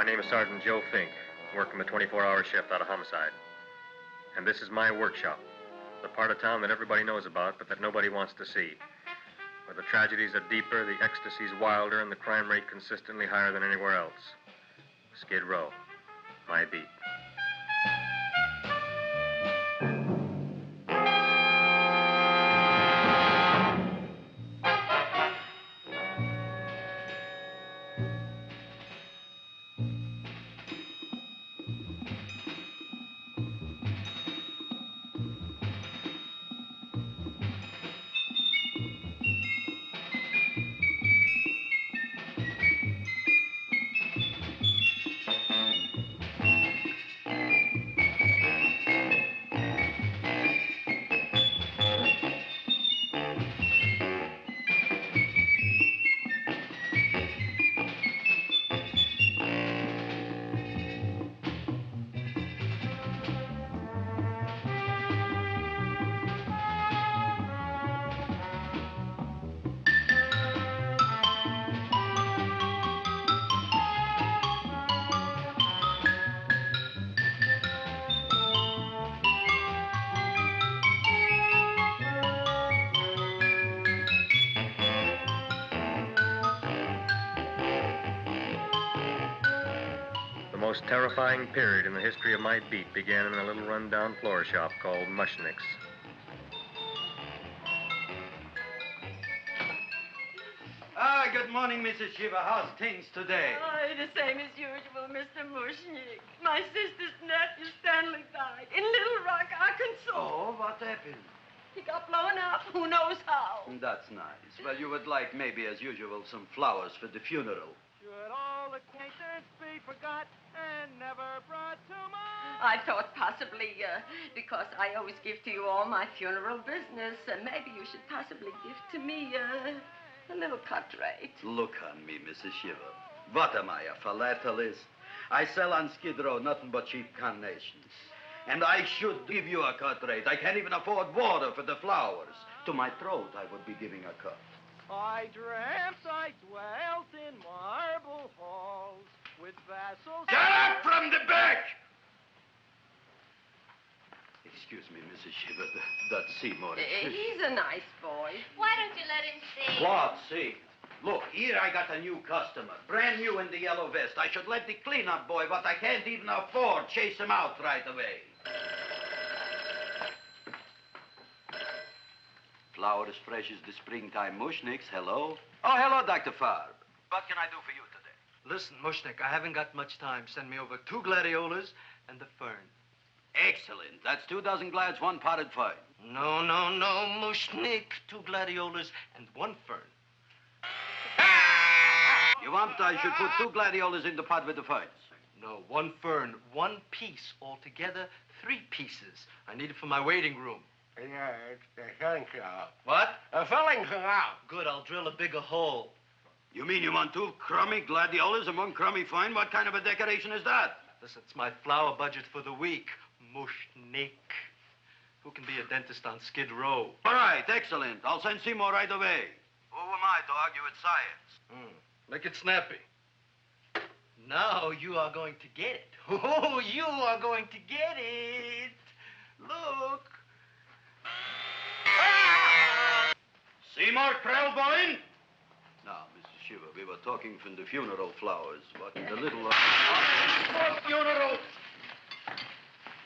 My name is Sergeant Joe Fink, working the 24-hour shift out of homicide. And this is my workshop, the part of town that everybody knows about, but that nobody wants to see. Where the tragedies are deeper, the ecstasy's wilder, and the crime rate consistently higher than anywhere else. Skid Row, my beat. The most terrifying period in the history of my beat began in a little run-down floor shop called Mushnick's. Good morning, Mrs. Shiva. How's things today? Oh, the same as usual, Mr. Mushnick. My sister's nephew, Stanley, died in Little Rock, Arkansas. Oh, what happened? He got blown up. Who knows how? That's nice. Well, you would like, maybe as usual, some flowers for the funeral. Should all acquaintance be forgot and never brought to mind? I thought possibly, because I always give to you all my funeral business, maybe you should possibly give to me, a little cut rate. Look on me, Mrs. Shiva. What am I, a philatelist? I sell on Skid Row nothing but cheap carnations. And I should give you a cut rate. I can't even afford water for the flowers. To my throat, I would be giving a cut. I dreamt I dwelt in marble halls with vassals... Get up from the back! Excuse me, Mrs. Shiva, that's Seymour. He's a nice boy. Why don't you let him see? What, see? Look, here I got a new customer, brand new in the yellow vest. I should let the cleanup boy, but I can't even afford chase him out right away. Flower as fresh as the springtime Mushnicks. Hello? Oh, hello, Dr. Farb. What can I do for you today? Listen, Mushnick, I haven't got much time. Send me over 2 gladiolas and the fern. Excellent. That's 2 dozen glads, 1 potted fern. No, Mushnick. 2 gladiolas and 1 fern. You want I should put 2 gladiolas in the pot with the ferns? No, 1 fern, 1 piece. Altogether, 3 pieces. I need it for my waiting room. Yeah, it's the filling canal. What? A filling canal. Good, I'll drill a bigger hole. You mean you want 2 crummy gladiolas and 1 crummy fern? What kind of a decoration is that? Listen, it's my flower budget for the week. Mushnick. Who can be a dentist on Skid Row? All right, excellent. I'll send Seymour right away. Who am I to argue with science? Make it snappy. Now you are going to get it. Oh, you are going to get it. Look. Seymour Krellboyne? Now, Mrs. Shiva, we were talking from the funeral flowers. What in the little... funeral!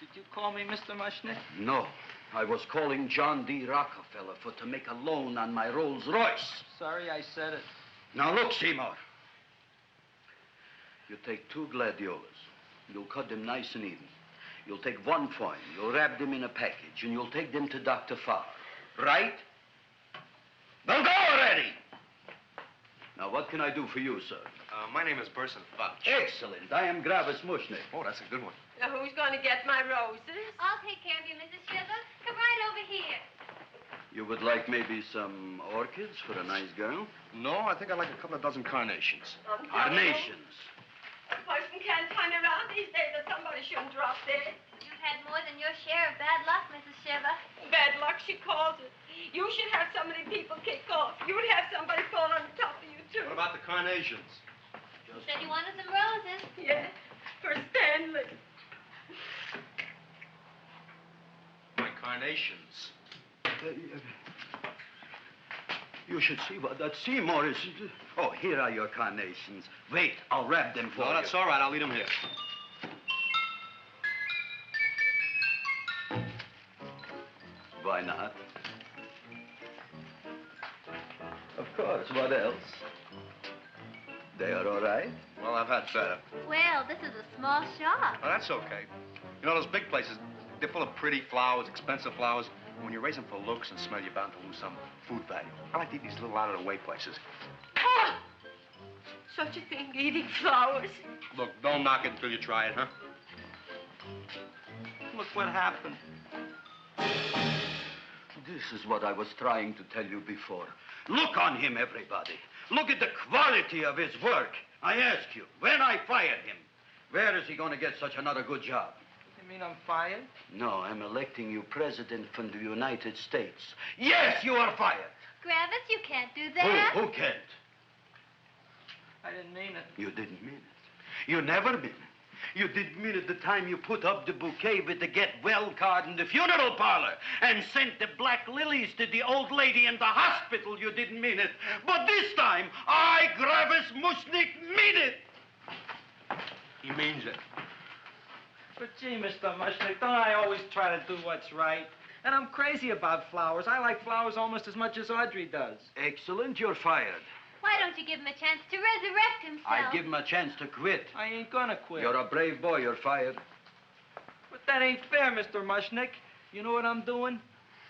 Did you call me Mr. Mushnick? No. I was calling John D. Rockefeller to make a loan on my Rolls Royce. Sorry I said it. Now, look, Seymour. You take 2 gladiolas. You'll cut them nice and even. You'll take 1 fern. You'll wrap them in a package, and you'll take them to Dr. Farr. Right? Now go already! Now, what can I do for you, sir? My name is Burson Fudge. Excellent. I am Gravis Mushnick. Oh, that's a good one. Now, who's going to get my roses? I'll take care of you, Mrs. Shiva. Come right over here. You would like maybe some orchids for a nice girl? No, I think I'd like a couple of dozen carnations. Carnations. A person can't turn around these days that somebody shouldn't drop dead. You've had more than your share of bad luck, Mrs. Shiva. Bad luck, she calls it. You should have so many people kick off. You would have somebody fall on top of you, too. What about the carnations? Just said you wanted some roses. Yeah, for Stanley. My carnations. You should see what that Seymour is. Oh, here are your carnations. Wait, I'll wrap them for you. No, that's all right. I'll leave them here. Why not? Of course, what else? They are all right? Well, I've had better. Well, this is a small shop. Oh, that's okay. You know, those big places, they're full of pretty flowers, expensive flowers. When you raise them for looks and smell, you're bound to lose some food value. I like to eat these little out-of-the-way places. Oh! Such a thing, eating flowers. Look, don't knock it until you try it, huh? Look what happened. This is what I was trying to tell you before. Look on him, everybody. Look at the quality of his work. I ask you, when I fired him, where is he going to get such another good job? You mean I'm fired? No, I'm electing you president from the United States. Yes, you are fired. Griffith, you can't do that. Who can't? I didn't mean it. You didn't mean it. You never mean it. You didn't mean it the time you put up the bouquet with the get well card in the funeral parlor and sent the black lilies to the old lady in the hospital. You didn't mean it. But this time, I, Gravis Mushnik, mean it. He means it. But gee, Mr. Mushnick, don't I always try to do what's right? And I'm crazy about flowers. I like flowers almost as much as Audrey does. Excellent, you're fired. Why don't you give him a chance to resurrect himself? I give him a chance to quit. I ain't gonna quit. You're a brave boy, you're fired. But that ain't fair, Mr. Mushnick. You know what I'm doing?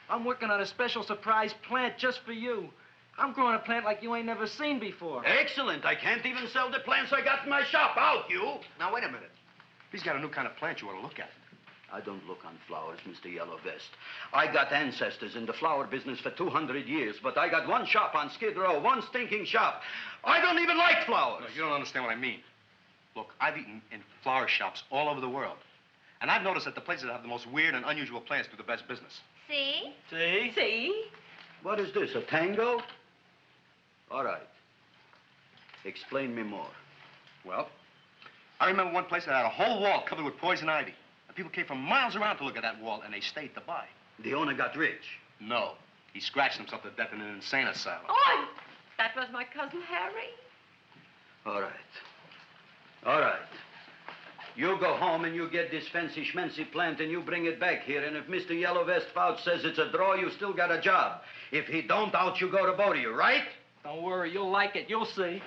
I'm working on a special surprise plant just for you. I'm growing a plant like you ain't never seen before. Excellent. I can't even sell the plants I got in my shop. Out, you. Now, wait a minute. He's got a new kind of plant you ought to look at. I don't look on flowers, Mr. Yellow Vest. I got ancestors in the flower business for 200 years, but I got one shop on Skid Row, one stinking shop. I don't even like flowers. No, you don't understand what I mean. Look, I've eaten in flower shops all over the world. And I've noticed that the places that have the most weird and unusual plants do the best business. See? See? See? What is this, a tango? All right. Explain me more. Well, I remember one place that had a whole wall covered with poison ivy. And people came from miles around to look at that wall, and they stayed to buy. The owner got rich. No. He scratched himself to death in an insane asylum. Oh, that was my cousin Harry. All right. All right. You go home and you get this fancy schmancy plant and you bring it back here. And if Mr. Yellow Vest Fouch says it's a draw, you still got a job. If he don't, out you go to both of you, right? Don't worry, you'll like it. You'll see.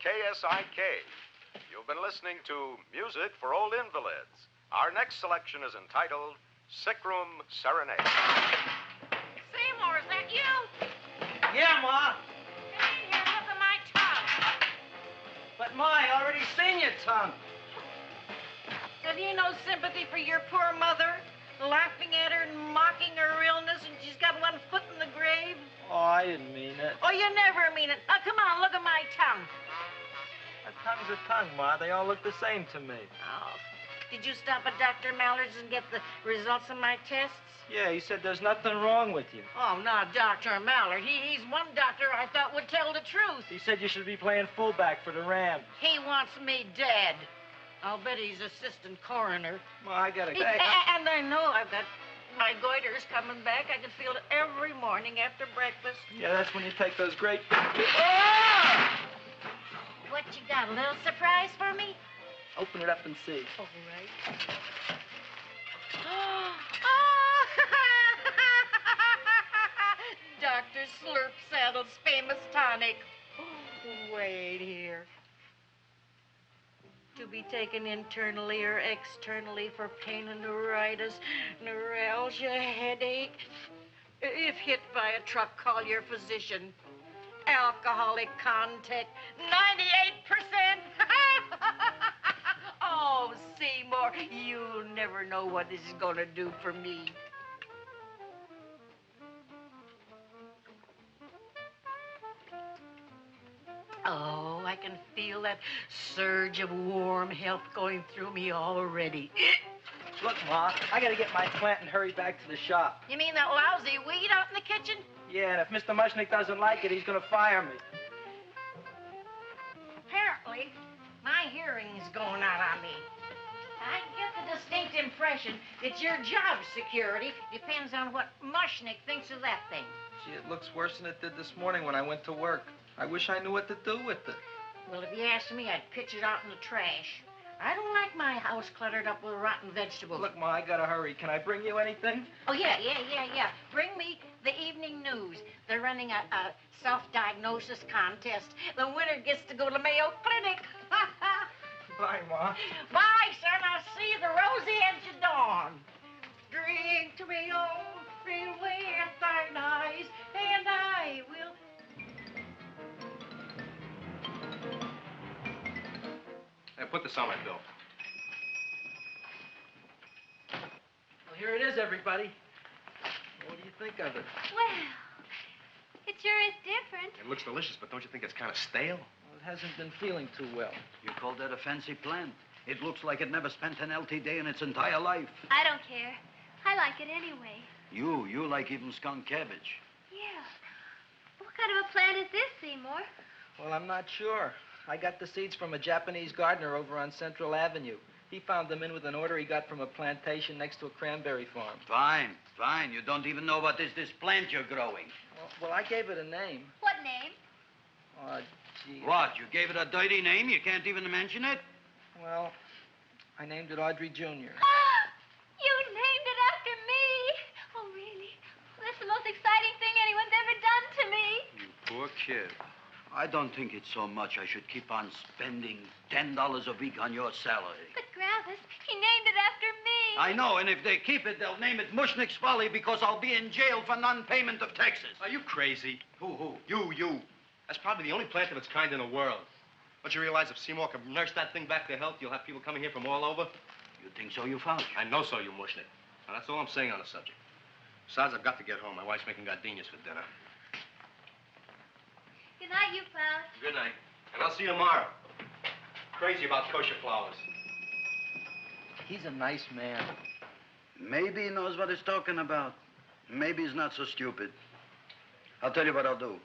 KSIK. You've been listening to Music for Old Invalids. Our next selection is entitled Sickroom Serenade. Seymour, is that you? Yeah, Ma. Come in here, look at my tongue. But, Ma, I already seen your tongue. Have you no sympathy for your poor mother? Laughing at her and mocking her illness, and she's got one foot in the grave? Oh, I didn't mean it. Oh, you never mean it. Oh, come on, look at my tongue. A tongue's a tongue, Ma. They all look the same to me. Oh, did you stop at Dr. Mallard's and get the results of my tests? Yeah, he said there's nothing wrong with you. Oh, not Dr. Mallard. He's one doctor I thought would tell the truth. He said you should be playing fullback for the Rams. He wants me dead. I'll bet he's assistant coroner. Ma, I gotta go. And I know I've got my goiters coming back. I can feel it every morning after breakfast. Yeah, that's when you take those great big... What you got, a little surprise for me? Open it up and see. All right. Dr. Slurp Saddle's famous tonic. Wait here. To be taken internally or externally for pain and neuritis, neuralgia, headache. If hit by a truck, call your physician. Alcoholic contact, 98%. Oh, Seymour, you'll never know what this is going to do for me. Oh, I can feel that surge of warm health going through me already. Look, Ma, I gotta get my plant and hurry back to the shop. You mean that lousy weed out in the kitchen? Yeah, and if Mr. Mushnick doesn't like it, he's gonna fire me. Apparently, my hearing's going out on me. I get the distinct impression that your job security depends on what Mushnick thinks of that thing. Gee, it looks worse than it did this morning when I went to work. I wish I knew what to do with it. Well, if you asked me, I'd pitch it out in the trash. I don't like my house cluttered up with rotten vegetables. Look, Ma, I gotta hurry. Can I bring you anything? Oh, yeah. Bring me the evening news. They're running a self-diagnosis contest. The winner gets to go to Mayo Clinic. Bye, Ma. Bye, son. I'll see you the rosy edge of dawn. Drink to me, old, fill with thine eyes, and I will... Hey, put this on my bill. Well, here it is, everybody. What do you think of it? Well, it sure is different. It looks delicious, but don't you think it's kind of stale? Well, it hasn't been feeling too well. You call that a fancy plant? It looks like it never spent an LT day in its entire life. I don't care. I like it anyway. You like even skunk cabbage. Yeah. What kind of a plant is this, Seymour? Well, I'm not sure. I got the seeds from a Japanese gardener over on Central Avenue. He found them in with an order he got from a plantation next to a cranberry farm. Fine. You don't even know what is this plant you're growing. Well, I gave it a name. What name? Oh, gee. What, you gave it a dirty name? You can't even mention it? Well, I named it Audrey Jr. You named it after me. Oh, really? Well, that's the most exciting thing anyone's ever done to me. You poor kid. I don't think it's so much I should keep on spending $10 a week on your salary. But, Gravis, he named it after me. I know, and if they keep it, they'll name it Mushnick's Folly because I'll be in jail for non-payment of taxes. Are you crazy? Who? You. That's probably the only plant of its kind in the world. Don't you realize if Seymour can nurse that thing back to health, you'll have people coming here from all over? You think so, you found? I know so, you Mushnick. Now, that's all I'm saying on the subject. Besides, I've got to get home. My wife's making gardenias for dinner. Good night, you pal. Good night. And I'll see you tomorrow. Crazy about kosher flowers. He's a nice man. Maybe he knows what he's talking about. Maybe he's not so stupid. I'll tell you what I'll do.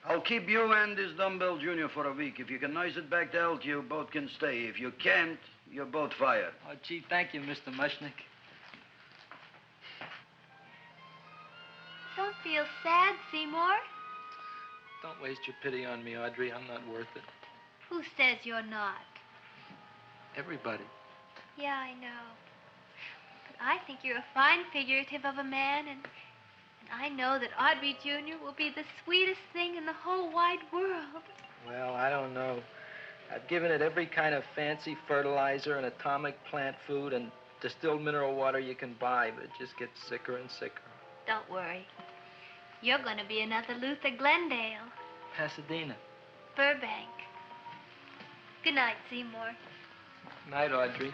I'll keep you and this dumbbell junior for a week. If you can nurse it back to health, you both can stay. If you can't, you're both fired. Oh, gee, thank you, Mr. Mushnick. Don't feel sad, Seymour. Don't waste your pity on me, Audrey. I'm not worth it. Who says you're not? Everybody. Yeah, I know. But I think you're a fine figurative of a man, and I know that Audrey Jr. will be the sweetest thing in the whole wide world. Well, I don't know. I've given it every kind of fancy fertilizer and atomic plant food and distilled mineral water you can buy, but it just gets sicker and sicker. Don't worry. You're going to be another Luther Glendale. Pasadena. Burbank. Good night, Seymour. Night, Audrey.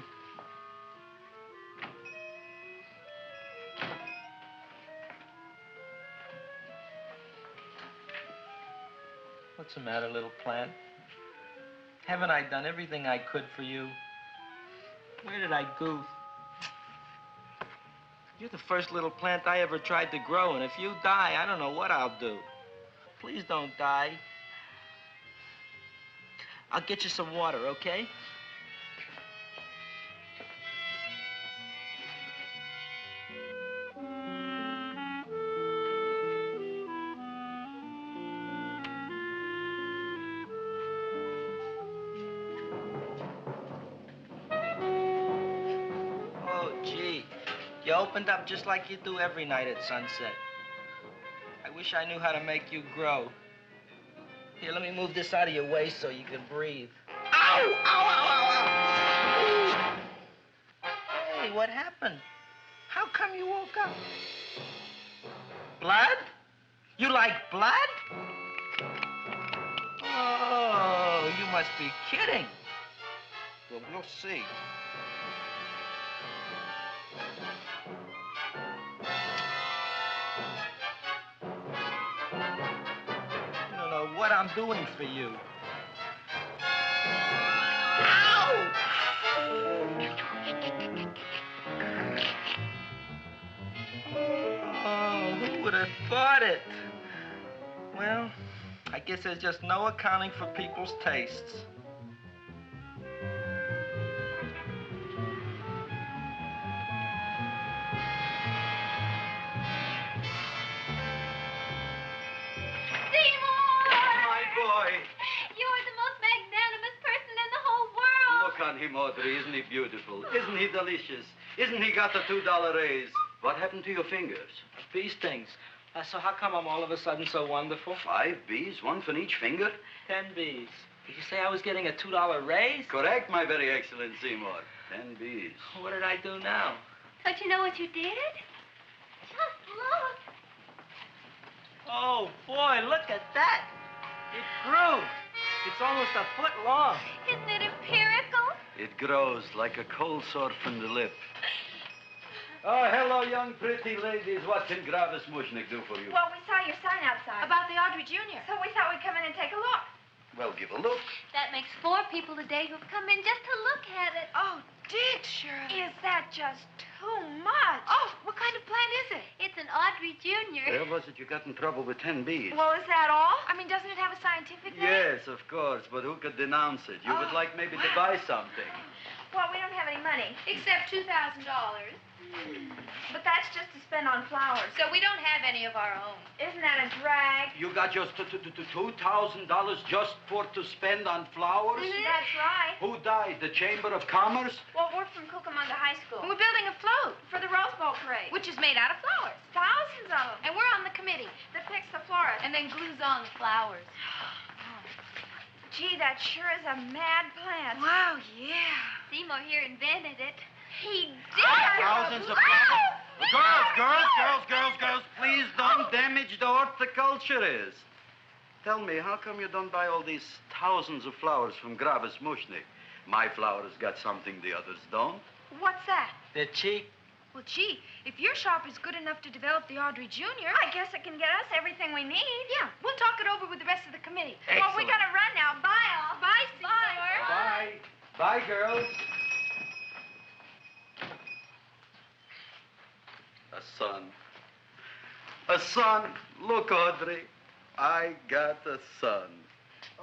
What's the matter, little plant? Haven't I done everything I could for you? Where did I goof? You're the first little plant I ever tried to grow, and if you die, I don't know what I'll do. Please don't die. I'll get you some water, okay? Oh, gee. You opened up just like you do every night at sunset. I wish I knew how to make you grow. Here, let me move this out of your way so you can breathe. Ow! Ow, ow, ow, ow! Hey, what happened? How come you woke up? Blood? You like blood? Oh, you must be kidding. Well, we'll see. what I'm doing for you. Oh, who would have thought it? Well, I guess there's just no accounting for people's tastes. On him, Audrey. Isn't he beautiful? Isn't he delicious? Isn't he got the $2 raise? What happened to your fingers? Bee stings. So how come I'm all of a sudden so wonderful? 5 bees, one for each finger? 10 bees. Did you say I was getting a $2 raise? Correct, my very excellent Seymour. 10 bees. What did I do now? Don't you know what you did? Just look. Oh, boy, look at that. It grew. It's almost a foot long. Isn't it empirical? It grows like a cold sore from the lip. Oh, hello, young pretty ladies. What can Gravis Mushnick do for you? Well, we saw your sign outside. About the Audrey Jr. So we thought we'd come in and take a look. Well, give a look. That makes 4 people today who've come in just to look at it. Oh, Dick, Shirley. Is that just too much? Oh, what kind of plant is it? It's an Audrey Jr. Where was it you got in trouble with 10 bees? Well, is that all? I mean, doesn't it have a scientific name? Yes, of course, but who could denounce it? You would like maybe to buy something. Well, we don't have any money. Except $2,000. But that's just to spend on flowers. So we don't have any of our own. Isn't that a drag? You got just $2,000 just to spend on flowers? That's right. Who died? The Chamber of Commerce? Well, we're from Cucamonga High School. And we're building a float for the Rose Bowl parade. Which is made out of flowers. Thousands of them. And we're on the committee that picks the florist. And then glues on the flowers. Gee, that sure is a mad plant. Wow, yeah. Seymour here invented it. He did. Thousands of flowers. Girls, please don't damage the horticulturist. Tell me, how come you don't buy all these thousands of flowers from Gravis Mushnick? My flowers got something the others don't. What's that? They're cheap. Well, gee, if your shop is good enough to develop the Audrey Jr., I guess it can get us everything we need. Yeah, we'll talk it over with the rest of the committee. Excellent. Well, we gotta run now. Bye, all. Bye, Seymour. Bye. Bye, girls. A son. A son. Look, Audrey. I got a son.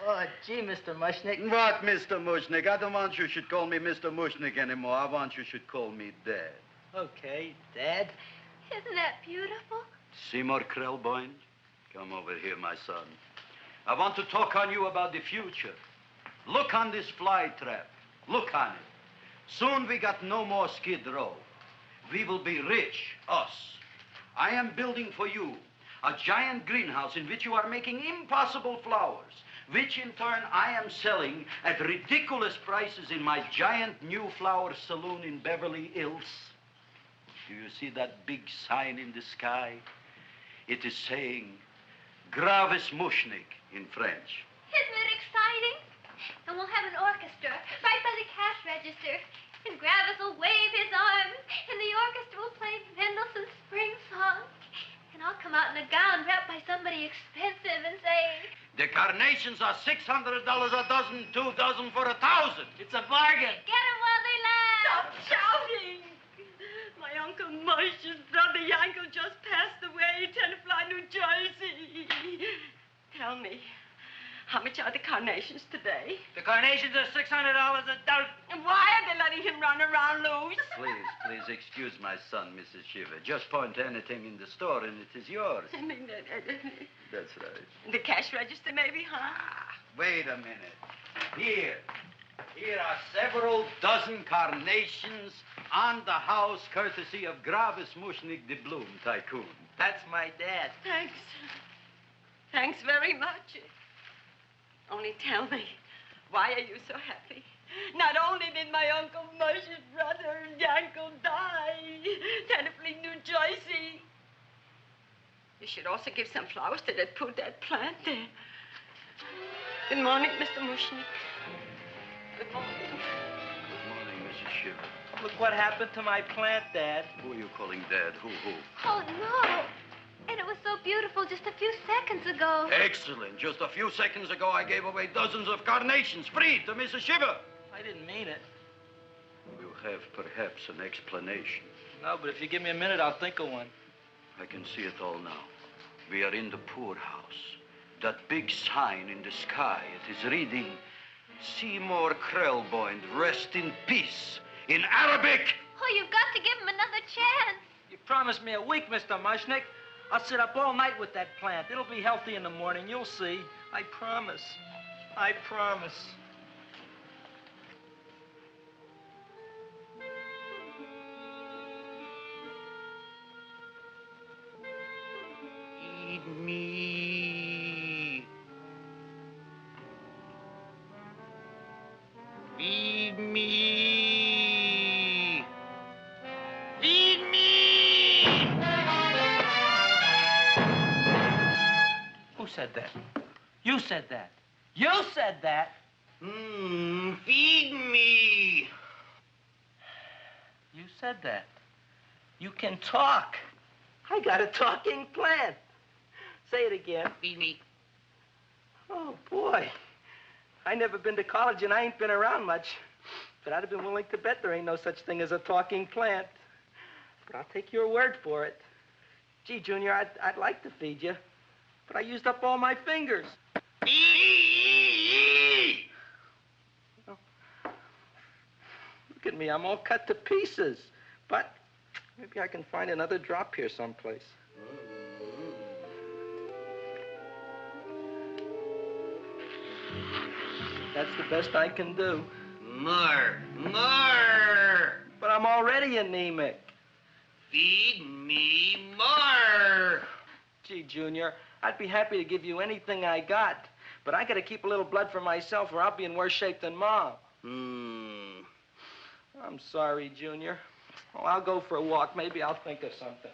Oh, gee, Mr. Mushnick. What, Mr. Mushnick? I don't want you should call me Mr. Mushnick anymore. I want you should call me Dad. Okay, Dad. Isn't that beautiful? Seymour Krelboyne, come over here, my son. I want to talk on you about the future. Look on this fly trap. Look on it. Soon we got no more Skid Row. We will be rich, us. I am building for you a giant greenhouse in which you are making impossible flowers, which in turn I am selling at ridiculous prices in my giant new flower saloon in Beverly Hills. Do you see that big sign in the sky? It is saying, Gravis Mushnick in French. Isn't it exciting? And we'll have an orchestra right by the cash register. And Gravis will wave his arms, and the orchestra will play Mendelssohn's Spring Song. And I'll come out in a gown wrapped by somebody expensive and say, The carnations are $600 a dozen, 2 dozen for 1,000. It's a bargain. get 'em while they last. Stop shouting! My Uncle Mosh's brother Yankel just passed away, Tenafly, New Jersey. Tell me, how much are the carnations today? The carnations are $600 a dozen. And why are they letting him run around loose? Please excuse my son, Mrs. Shiver. Just point to anything in the store and it is yours. That's right. The cash register, maybe, huh? Wait a minute. Here are several dozen carnations on the house, courtesy of Gravis Mushnick, the Bloom Tycoon. That's my dad. Thanks. Thanks very much. Only tell me, why are you so happy? Not only did my Uncle Mosh's brother Yankel die, Tenafly, New Jersey, you should also give some flowers to that poor dead plant there. Good morning, Mr. Mushnick. Good morning. Good morning, Mrs. Shiver. Look what happened to my plant, Dad. Who are you calling Dad? Who? Oh, no. And it it was so beautiful just a few seconds ago. Excellent. Just a few seconds ago, I gave away dozens of carnations free to Mrs. Shiver. I didn't mean it. You have perhaps an explanation. No, but if you give me a minute, I'll think of one. I can see it all now. We are in the poorhouse. That big sign in the sky, it is reading, Seymour Krelboyne, rest in peace, in Arabic. Oh, you've got to give him another chance. You promised me a week, Mr. Mushnick. I'll sit up all night with that plant. It'll be healthy in the morning. You'll see. I promise. I promise. Feed me. Feed me. Feed me. Who said that? You said that. You said that. Feed me. You said that. You can talk. I got a talking plant. Say it again. Feed me. Oh, boy. I never been to college and I ain't been around much. But I'd have been willing to bet there ain't no such thing as a talking plant. But I'll take your word for it. Gee, Junior, I'd like to feed you. But I used up all my fingers. Oh. Look at me, I'm all cut to pieces. But maybe I can find another drop here someplace. That's the best I can do. More. But I'm already anemic. Feed me more. Gee, Junior, I'd be happy to give you anything I got. But I gotta keep a little blood for myself or I'll be in worse shape than Mom. I'm sorry, Junior. Well, I'll go for a walk. Maybe I'll think of something.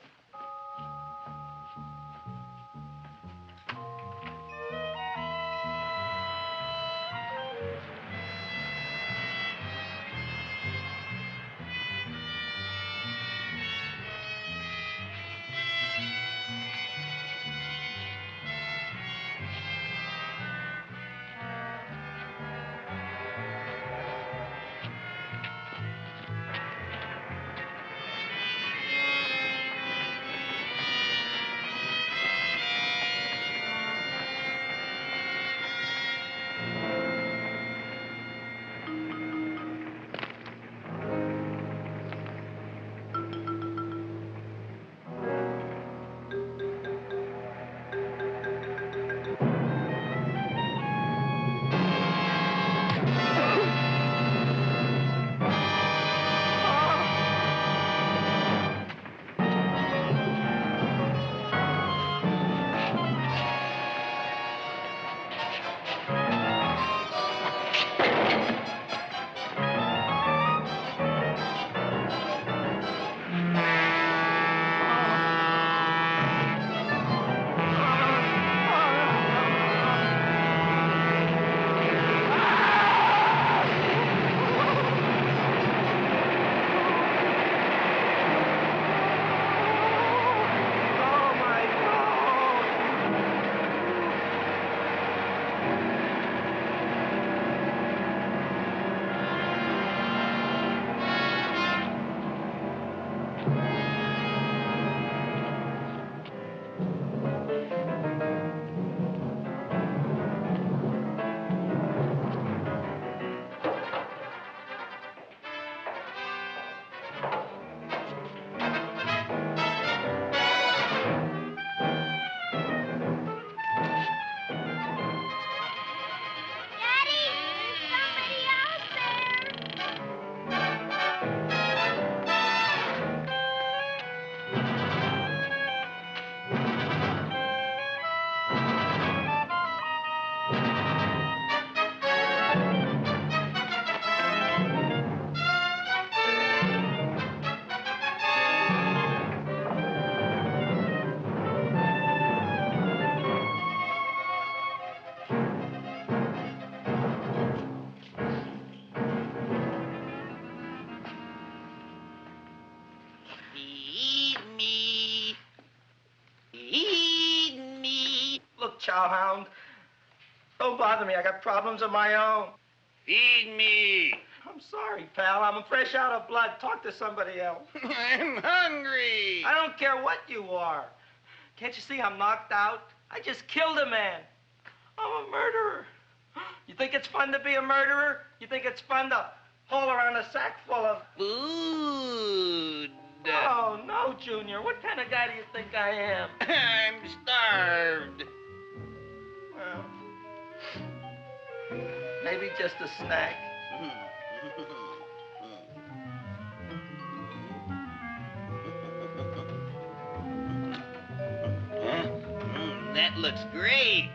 Feed me. Feed chowhound. Don't bother me. I got problems of my own. Feed me. I'm sorry, pal. I'm fresh out of blood. Talk to somebody else. I'm hungry. I don't care what you are. Can't you see I'm knocked out? I just killed a man. I'm a murderer. You think it's fun to be a murderer? You think it's fun to haul around a sack full of food? Oh, no, Junior. What kind of guy do you think I am? I'm starved. Well, maybe just a snack. That looks great.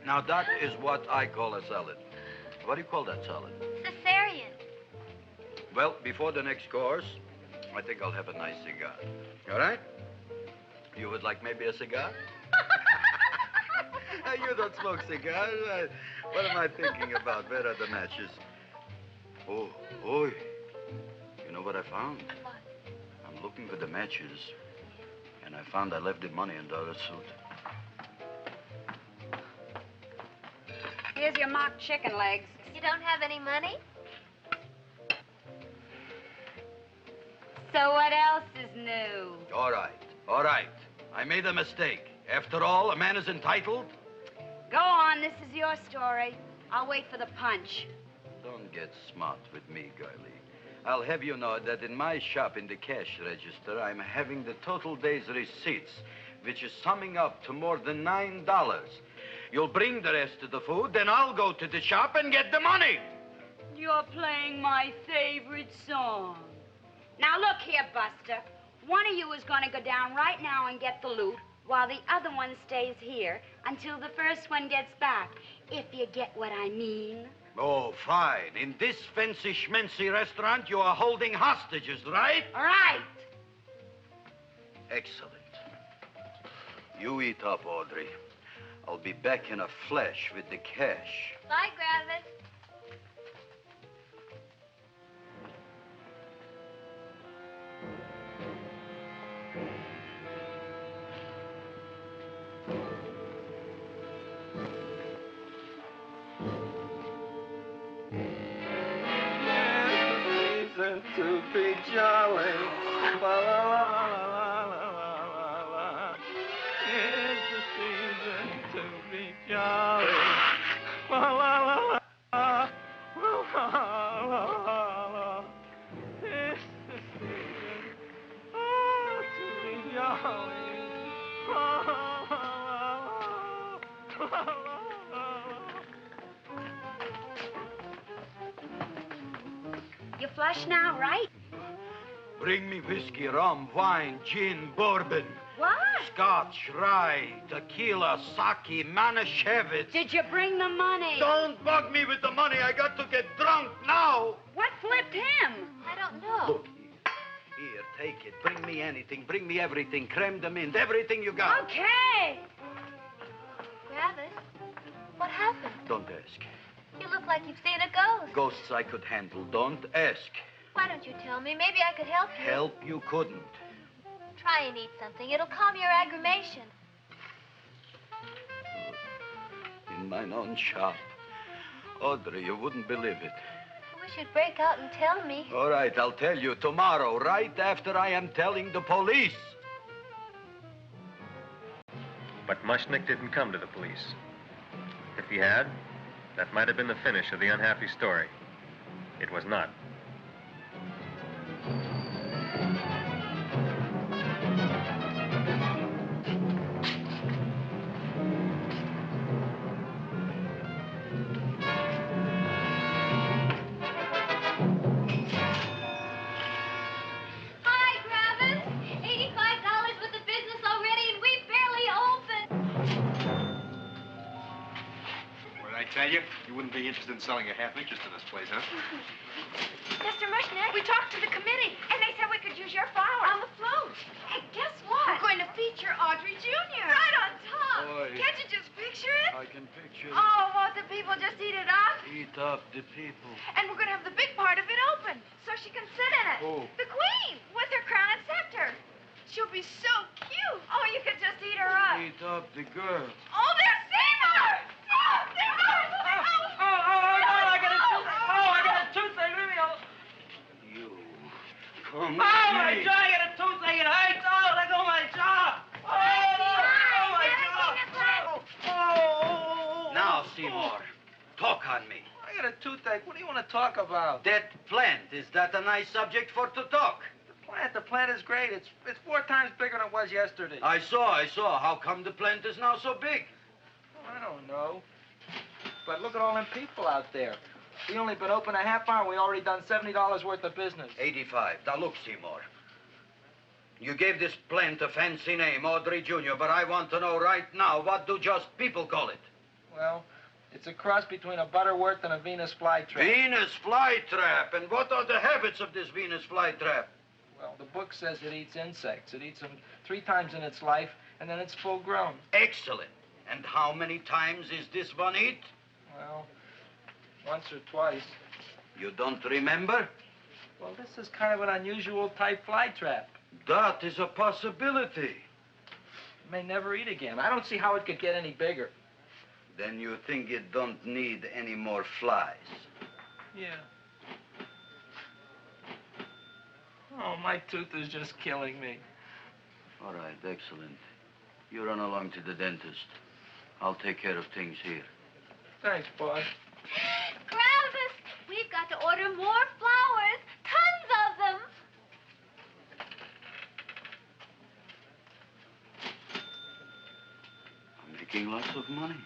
Now, that is what I call a salad. What do you call that salad? Caesarean. Well, before the next course, I think I'll have a nice cigar. All right? You would like maybe a cigar? You don't smoke cigars. What am I thinking about? Where are the matches? Oh, oi. You know what I found? What? I'm looking for the matches, and I found I left the money in the other suit. Here's your mock chicken legs. You don't have any money? So what else is new? All right. I made a mistake. After all, a man is entitled. Go on, this is your story. I'll wait for the punch. Don't get smart with me, girlie. I'll have you know that in my shop in the cash register, I'm having the total day's receipts, which is summing up to more than $9. You'll bring the rest of the food, then I'll go to the shop and get the money. You're playing my favorite song. Now, look here, Buster. One of you is going to go down right now and get the loot, while the other one stays here until the first one gets back, if you get what I mean. Oh, fine. In this fancy schmancy restaurant, you are holding hostages, right? Right. Excellent. You eat up, Audrey. I'll be back in a flash with the cash. Bye, Griffith. To be jolly. La, la, la, la, la, la, la. It's the season to be jolly. La, la, la, la, la, la, la, la. It's the season to be jolly. La, la, la, la, la, la. You flush now, right? Bring me whiskey, rum, wine, gin, bourbon. What? Scotch, rye, tequila, sake, Manischewitz. Did you bring the money? Don't bug me with the money. I got to get drunk now. What flipped him? I don't know. Look, here, take it. Bring me anything. Bring me everything. Creme de menthe, everything you got. Okay. Griffith, what happened? Don't ask. You look like you've seen a ghost. Ghosts I could handle. Don't ask. Why don't you tell me? Maybe I could help you. Help you couldn't. Try and eat something. It'll calm your aggravation. In mine own shop. Audrey, you wouldn't believe it. I wish you'd break out and tell me. All right, I'll tell you tomorrow, right after I am telling the police. But Mushnick didn't come to the police. If he had, that might have been the finish of the unhappy story. It was not. Hi, Griffith. $85 worth of business already, and we barely opened. What did I tell you? You wouldn't be interested in selling a half interest in this place, huh? Mr. Mushnick, we talked to the committee, and they said we could use your flowers. On the float. Hey, guess what? We're going to feature Audrey Jr. Right on top. Boy. Can't you just picture it? I can picture it. Oh, won't the people just eat it up? Eat Eat up the people. And we're gonna have the big part of it open, so she can sit in it. Who? The queen, with her crown and scepter. She'll be so cute. Oh, you could just eat her up. Eat up the girl. Oh, there's Seymour! Oh, Seymour! I got a toothache. Leave me alone. You. Come Oh, here. my jaw, I got a toothache. It hurts. Oh, let go of my jaw. My jaw. Oh. Now, Seymour, talk on me. I got a toothache. What do you want to talk about? That plant, is that a nice subject for to talk? The plant is great. It's 4 times bigger than it was yesterday. I saw. How come the plant is now so big? I don't know. But look at all them people out there. We only been open a half hour. We already done $70 worth of business. 85. Now, look, Seymour. You gave this plant a fancy name, Audrey Jr., but I want to know right now, what do just people call it? Well, it's a cross between a Butterworth and a Venus flytrap. Venus flytrap. And what are the habits of this Venus flytrap? Well, the book says it eats insects. It eats them 3 times in its life, and then it's full grown. Excellent. And how many times is this one eat? Well, once or twice. You don't remember? Well, this is kind of an unusual type flytrap. That is a possibility. It may never eat again. I don't see how it could get any bigger. Then you think it don't need any more flies? Yeah. Oh, my tooth is just killing me. All right, excellent. You run along to the dentist. I'll take care of things here. Thanks, boss. Gravis, we've got to order more flowers. Tons of them. I'm making lots of money.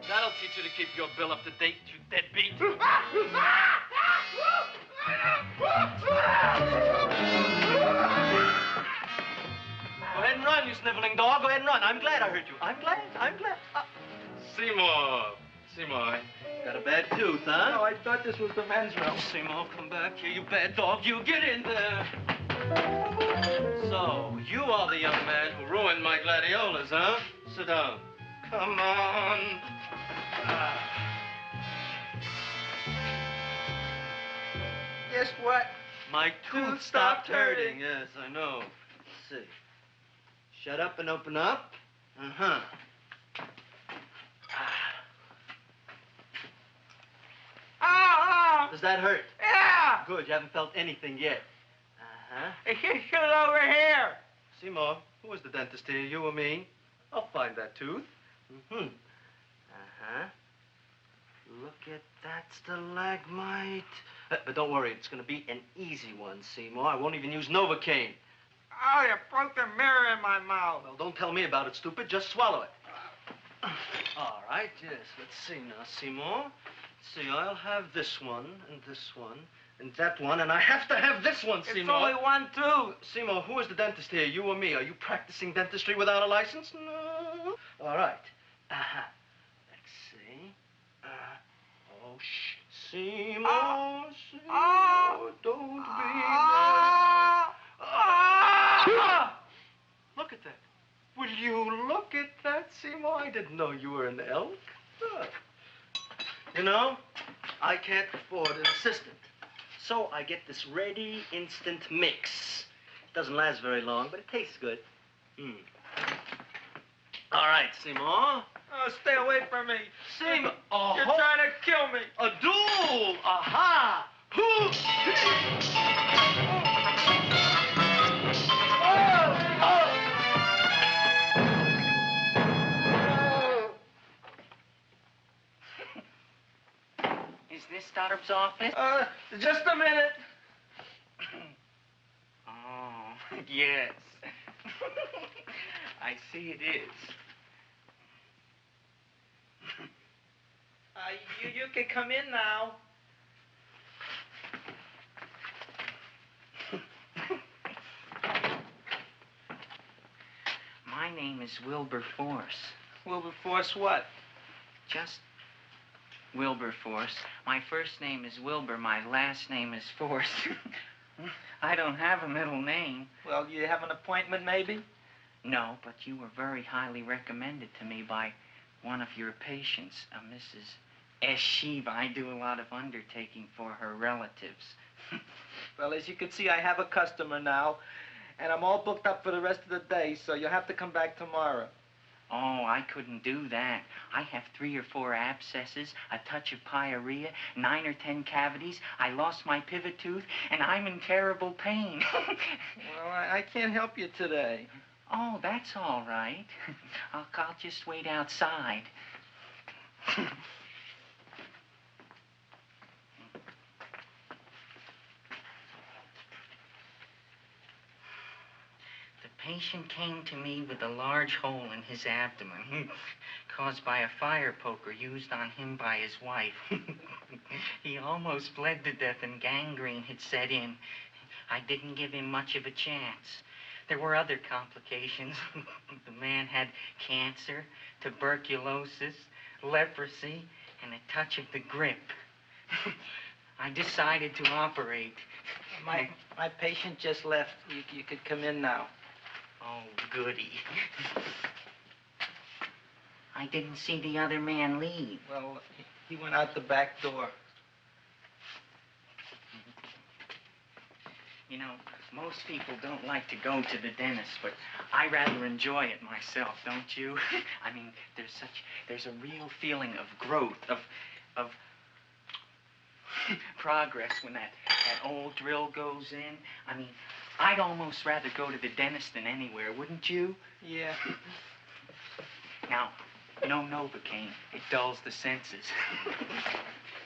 That'll teach you to keep your bill up to date, you deadbeat. Go ahead and run, you sniveling dog. Go ahead and run. I'm glad I hurt you. I'm glad. Seymour, got a bad tooth, huh? No, I thought this was the men's room. Seymour, come back here, you bad dog. You get in there. So, you are the young man who ruined my gladiolas, huh? Sit down. Come on. Guess what? My tooth stopped hurting. Yes, I know. Let's see. Shut up and open up. Uh-huh. Oh. Does that hurt? Yeah. Good, you haven't felt anything yet. Uh-huh. It's just over here. Seymour, who is the dentist here, you or me? I'll find that tooth. Mm-hmm. Uh-huh. Look at that stalagmite. But don't worry, it's going to be an easy one, Seymour. I won't even use Novocaine. Oh, you broke the mirror in my mouth. Well, don't tell me about it, stupid. Just swallow it. All right, yes. Let's see now, Seymour. Let's see, I'll have this one, and that one, and I have to have this one, Seymour. It's only one tooth. Seymour, who is the dentist here, you or me? Are you practicing dentistry without a license? No. All right. Uh-huh. Let's see. Oh, shh. Seymour, Seymour, don't be mad. Look at that. Will you look at that, Seymour? I didn't know you were an elk. You know, I can't afford an assistant. So I get this ready instant mix. Doesn't last very long, but it tastes good. All right, Seymour. Oh, stay away from me. Seymour. You're trying to kill me. A duel. Aha. Is this Stoddard's office? Just a minute. Oh, yes. I see it is. You can come in now. name is Wilberforce. Wilberforce what? Just Wilberforce. My first name is Wilbur. My last name is Force. I don't have a middle name. Well, you have an appointment, maybe? No, but you were very highly recommended to me by one of your patients, Mrs. S. Shiva. I do a lot of undertaking for her relatives. Well, as you can see, I have a customer now, and I'm all booked up for the rest of the day, so you'll have to come back tomorrow. Oh, I couldn't do that. I have 3 or 4 abscesses, a touch of pyorrhea, 9 or 10 cavities. I lost my pivot tooth, and I'm in terrible pain. Well, I can't help you today. Oh, that's all right. I'll just wait outside. The patient came to me with a large hole in his abdomen caused by a fire poker used on him by his wife. He almost bled to death and gangrene had set in. I didn't give him much of a chance. There were other complications. The man had cancer, tuberculosis, leprosy, and a touch of the grip. I decided to operate. My patient just left. You could come in now. Oh, goody. I didn't see the other man leave. Well, he went out the back door. You know, most people don't like to go to the dentist, but I rather enjoy it myself, don't you? I mean, there's a real feeling of growth, of progress when that old drill goes in. I mean, I'd almost rather go to the dentist than anywhere, wouldn't you? Yeah. Now, no Novocaine. It dulls the senses.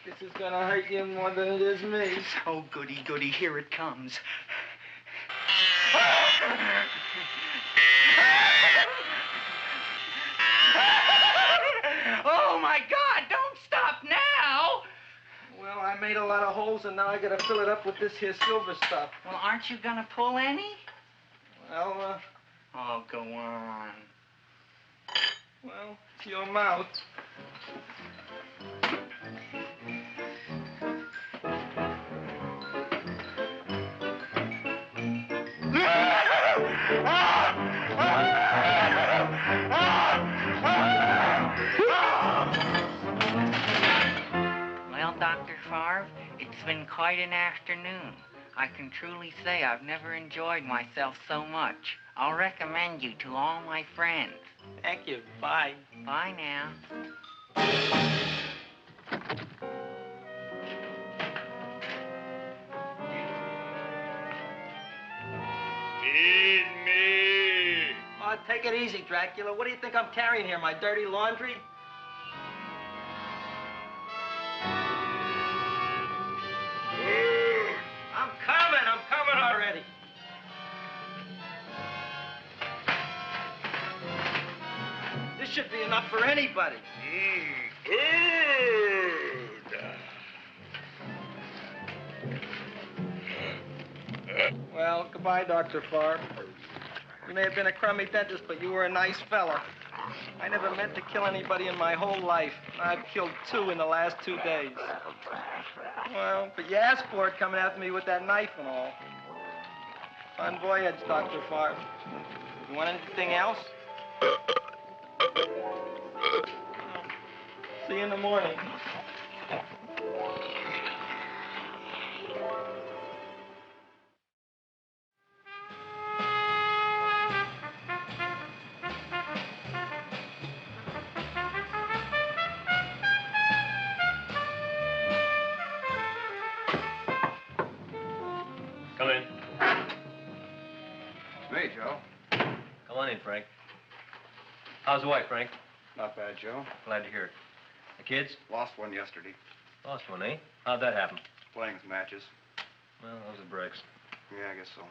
This is gonna hurt you more than it is me. Oh, goody, goody, here it comes. Oh, my God, don't stop now! Well, I made a lot of holes, and now I gotta fill it up with this here silver stuff. Well, aren't you gonna pull any? Well, Oh, go on. Well, it's your mouth. Well, Dr. Favre, it's been quite an afternoon. I can truly say I've never enjoyed myself so much. I'll recommend you to all my friends. Thank you. Bye. Bye now. Feed me. Oh, take it easy, Dracula. What do you think I'm carrying here, my dirty laundry? I'm coming already. This should be enough for anybody. Well, goodbye, Dr. Favre. You may have been a crummy dentist, but you were a nice fella. I never meant to kill anybody in my whole life. I've killed 2 in the last 2 days. Well, but you asked for it coming after me with that knife and all. Bon voyage, Dr. Favre. You want anything else? See you in the morning. Come in. Hey, Joe. Come on in, Frank. How's the wife, Frank? Not bad, Joe. Glad to hear it. The kids? Lost one yesterday. Lost one, eh? How'd that happen? Playing some matches. Well, those are breaks. Yeah, I guess so.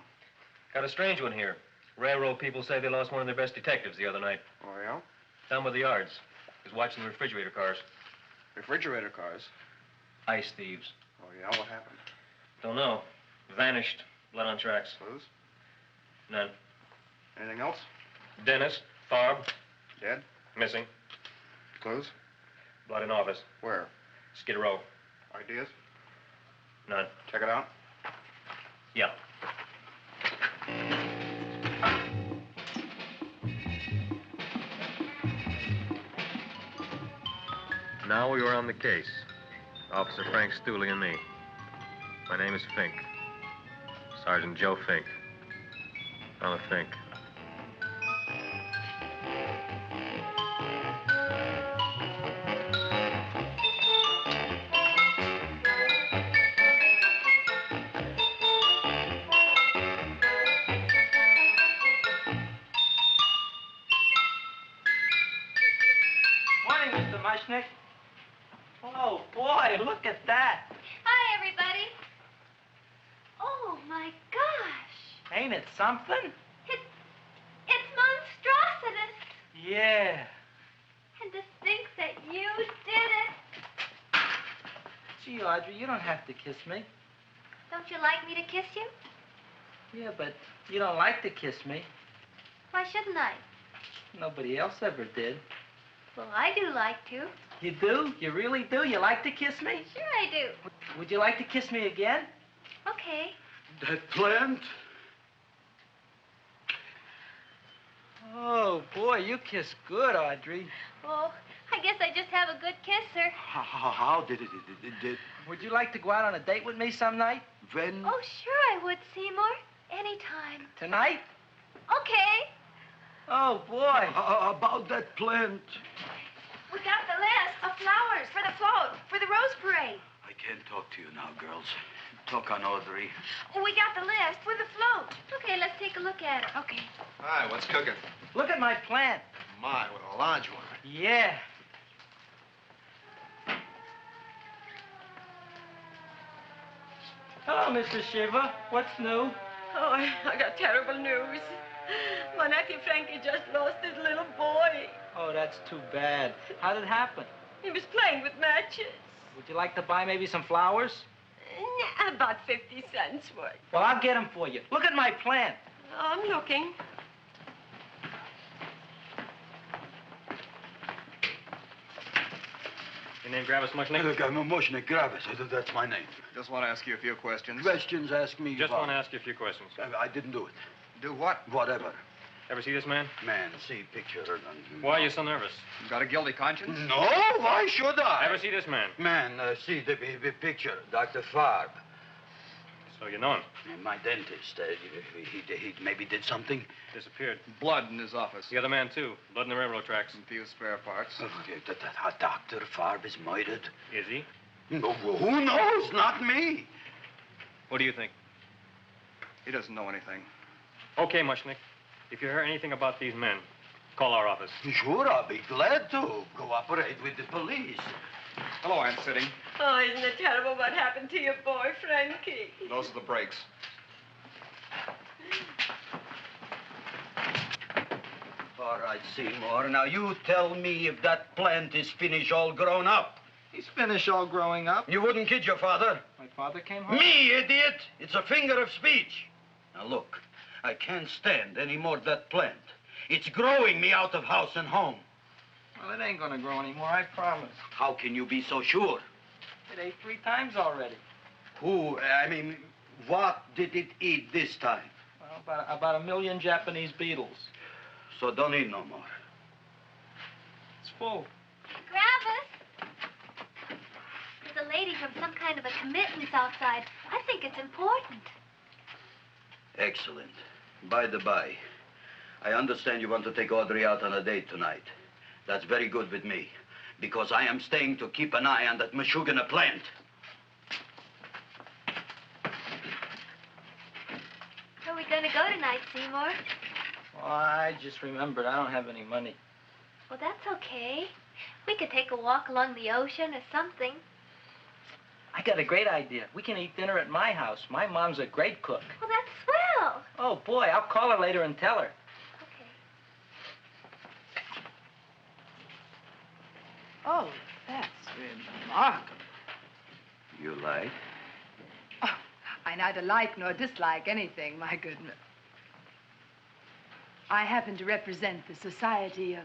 Got a strange one here. Railroad people say they lost one of their best detectives the other night. Oh, yeah? Down by the yards. He was watching the refrigerator cars. Refrigerator cars? Ice thieves. Oh, yeah? What happened? Don't know. Vanished. Blood on tracks. Clues? None. Anything else? Dennis, Barb, Dead? missing. Clues? Blood in office. Where? Skid Row. Ideas? None. Check it out. Yeah. Now we are on the case. Officer Frank Stooley and me. My name is Fink. Sergeant Joe Fink. I'm a Fink. Morning, Mr. Mushnick. Oh, boy, look at that. Hi, everybody. Oh, my gosh. Ain't it something? It's monstrositous. Yeah. And to think that you did it. Gee, Audrey, you don't have to kiss me. Don't you like me to kiss you? Yeah, but you don't like to kiss me. Why shouldn't I? Nobody else ever did. Well, I do like to. You do? You really do? You like to kiss me? Sure I do. Would you like to kiss me again? Okay. That plant? Oh, boy, you kiss good, Audrey. Oh, I guess I just have a good kisser. How did it? Would you like to go out on a date with me some night? When? Oh, sure I would, Seymour. Anytime. Tonight? Okay. Oh, boy. About that plant. We got the list of flowers for the float, for the rose parade. I can't talk to you now, girls. Talk on Audrey. We got the list for the float. Okay, let's take a look at it. Okay. Hi, what's cooking? Look at my plant. My, what a large one. Yeah. Hello, Mr. Shiva. What's new? Oh, I got terrible news. My nephew Frankie just lost his little boy. Oh, that's too bad. How did it happen? He was playing with matches. Would you like to buy maybe some flowers? About 50 cents worth. Well, I'll get them for you. Look at my plant. I'm looking. Your name Gravis Mushnick? Look, I'm a Mushnick Gravis. That's my name. Just want to ask you a few questions. Questions, ask me. Just want to ask you a few questions. I didn't do it. Do what? Whatever. Ever see this man? Man, see picture. Why are you so nervous? You got a guilty conscience? No, why should I? Ever see this man? Man, see the picture. Dr. Farb. So you know him? My dentist. He maybe did something. Disappeared. Blood in his office. The other man, too. Blood in the railroad tracks. And a few spare parts. Dr. Farb is murdered. Is he? No, who knows? Not me. What do you think? He doesn't know anything. Okay, Mushnick. If you hear anything about these men, call our office. Sure, I'll be glad to cooperate with the police. Hello, Aunt Sitting. Oh, isn't it terrible what happened to your boy, Frankie? Those are the brakes. All right, Seymour. Now, you tell me if that plant is finished all grown up. He's finished all growing up. You wouldn't kid your father? My father came home? Me, idiot! It's a figure of speech. Now, look. I can't stand any more of that plant. It's growing me out of house and home. Well, it ain't gonna grow anymore, I promise. How can you be so sure? It ate 3 times already. What did it eat this time? Well, about 1 million Japanese beetles. So don't eat no more. It's full. Gravis. There's a lady from some kind of a committee's outside. I think it's important. Excellent. By the by, I understand you want to take Audrey out on a date tonight. That's very good with me, because I am staying to keep an eye on that Meshuggah plant. Where are we going to go tonight, Seymour? Well, I just remembered I don't have any money. Well, that's okay. We could take a walk along the ocean or something. I got a great idea. We can eat dinner at my house. My mom's a great cook. Well, that's swell. Oh, boy, I'll call her later and tell her. Okay. Oh, that's remarkable. You like? I neither like nor dislike anything, my goodness. I happen to represent the Society of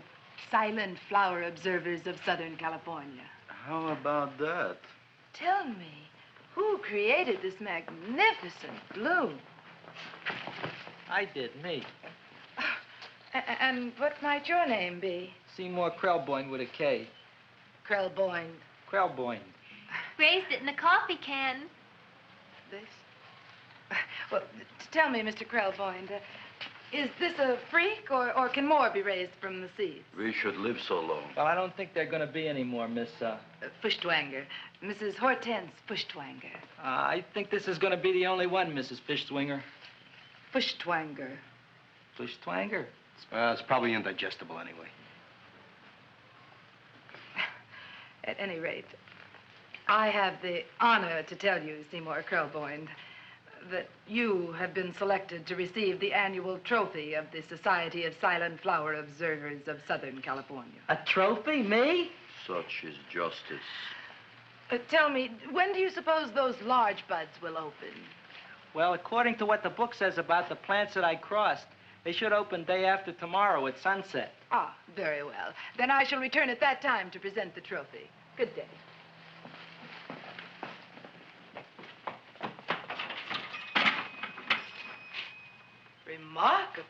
Silent Flower Observers of Southern California. How about that? Tell me, who created this magnificent bloom? I did, me. And what might your name be? Seymour Krelboyne with a K. Krelboyne. Krelboyne. Raised it in a coffee can. This? Well, tell me, Mr. Krelboyne, is this a freak, or can more be raised from the seeds? We should live so long. Well, I don't think there are going to be any more, Miss, Fuschtwanger. Mrs. Hortense Fuschtwanger. I think this is going to be the only one, Mrs. Fishtwinger. Fuschtwanger. Fishtwanger? It's probably indigestible anyway. At any rate, I have the honor to tell you, Seymour Krelboyne, that you have been selected to receive the annual trophy of the Society of Silent Flower Observers of Southern California. A trophy? Me? Such is justice. Tell me, when do you suppose those large buds will open? Well, according to what the book says about the plants that I crossed, they should open day after tomorrow at sunset. Ah, very well. Then I shall return at that time to present the trophy. Good day. Remarkable.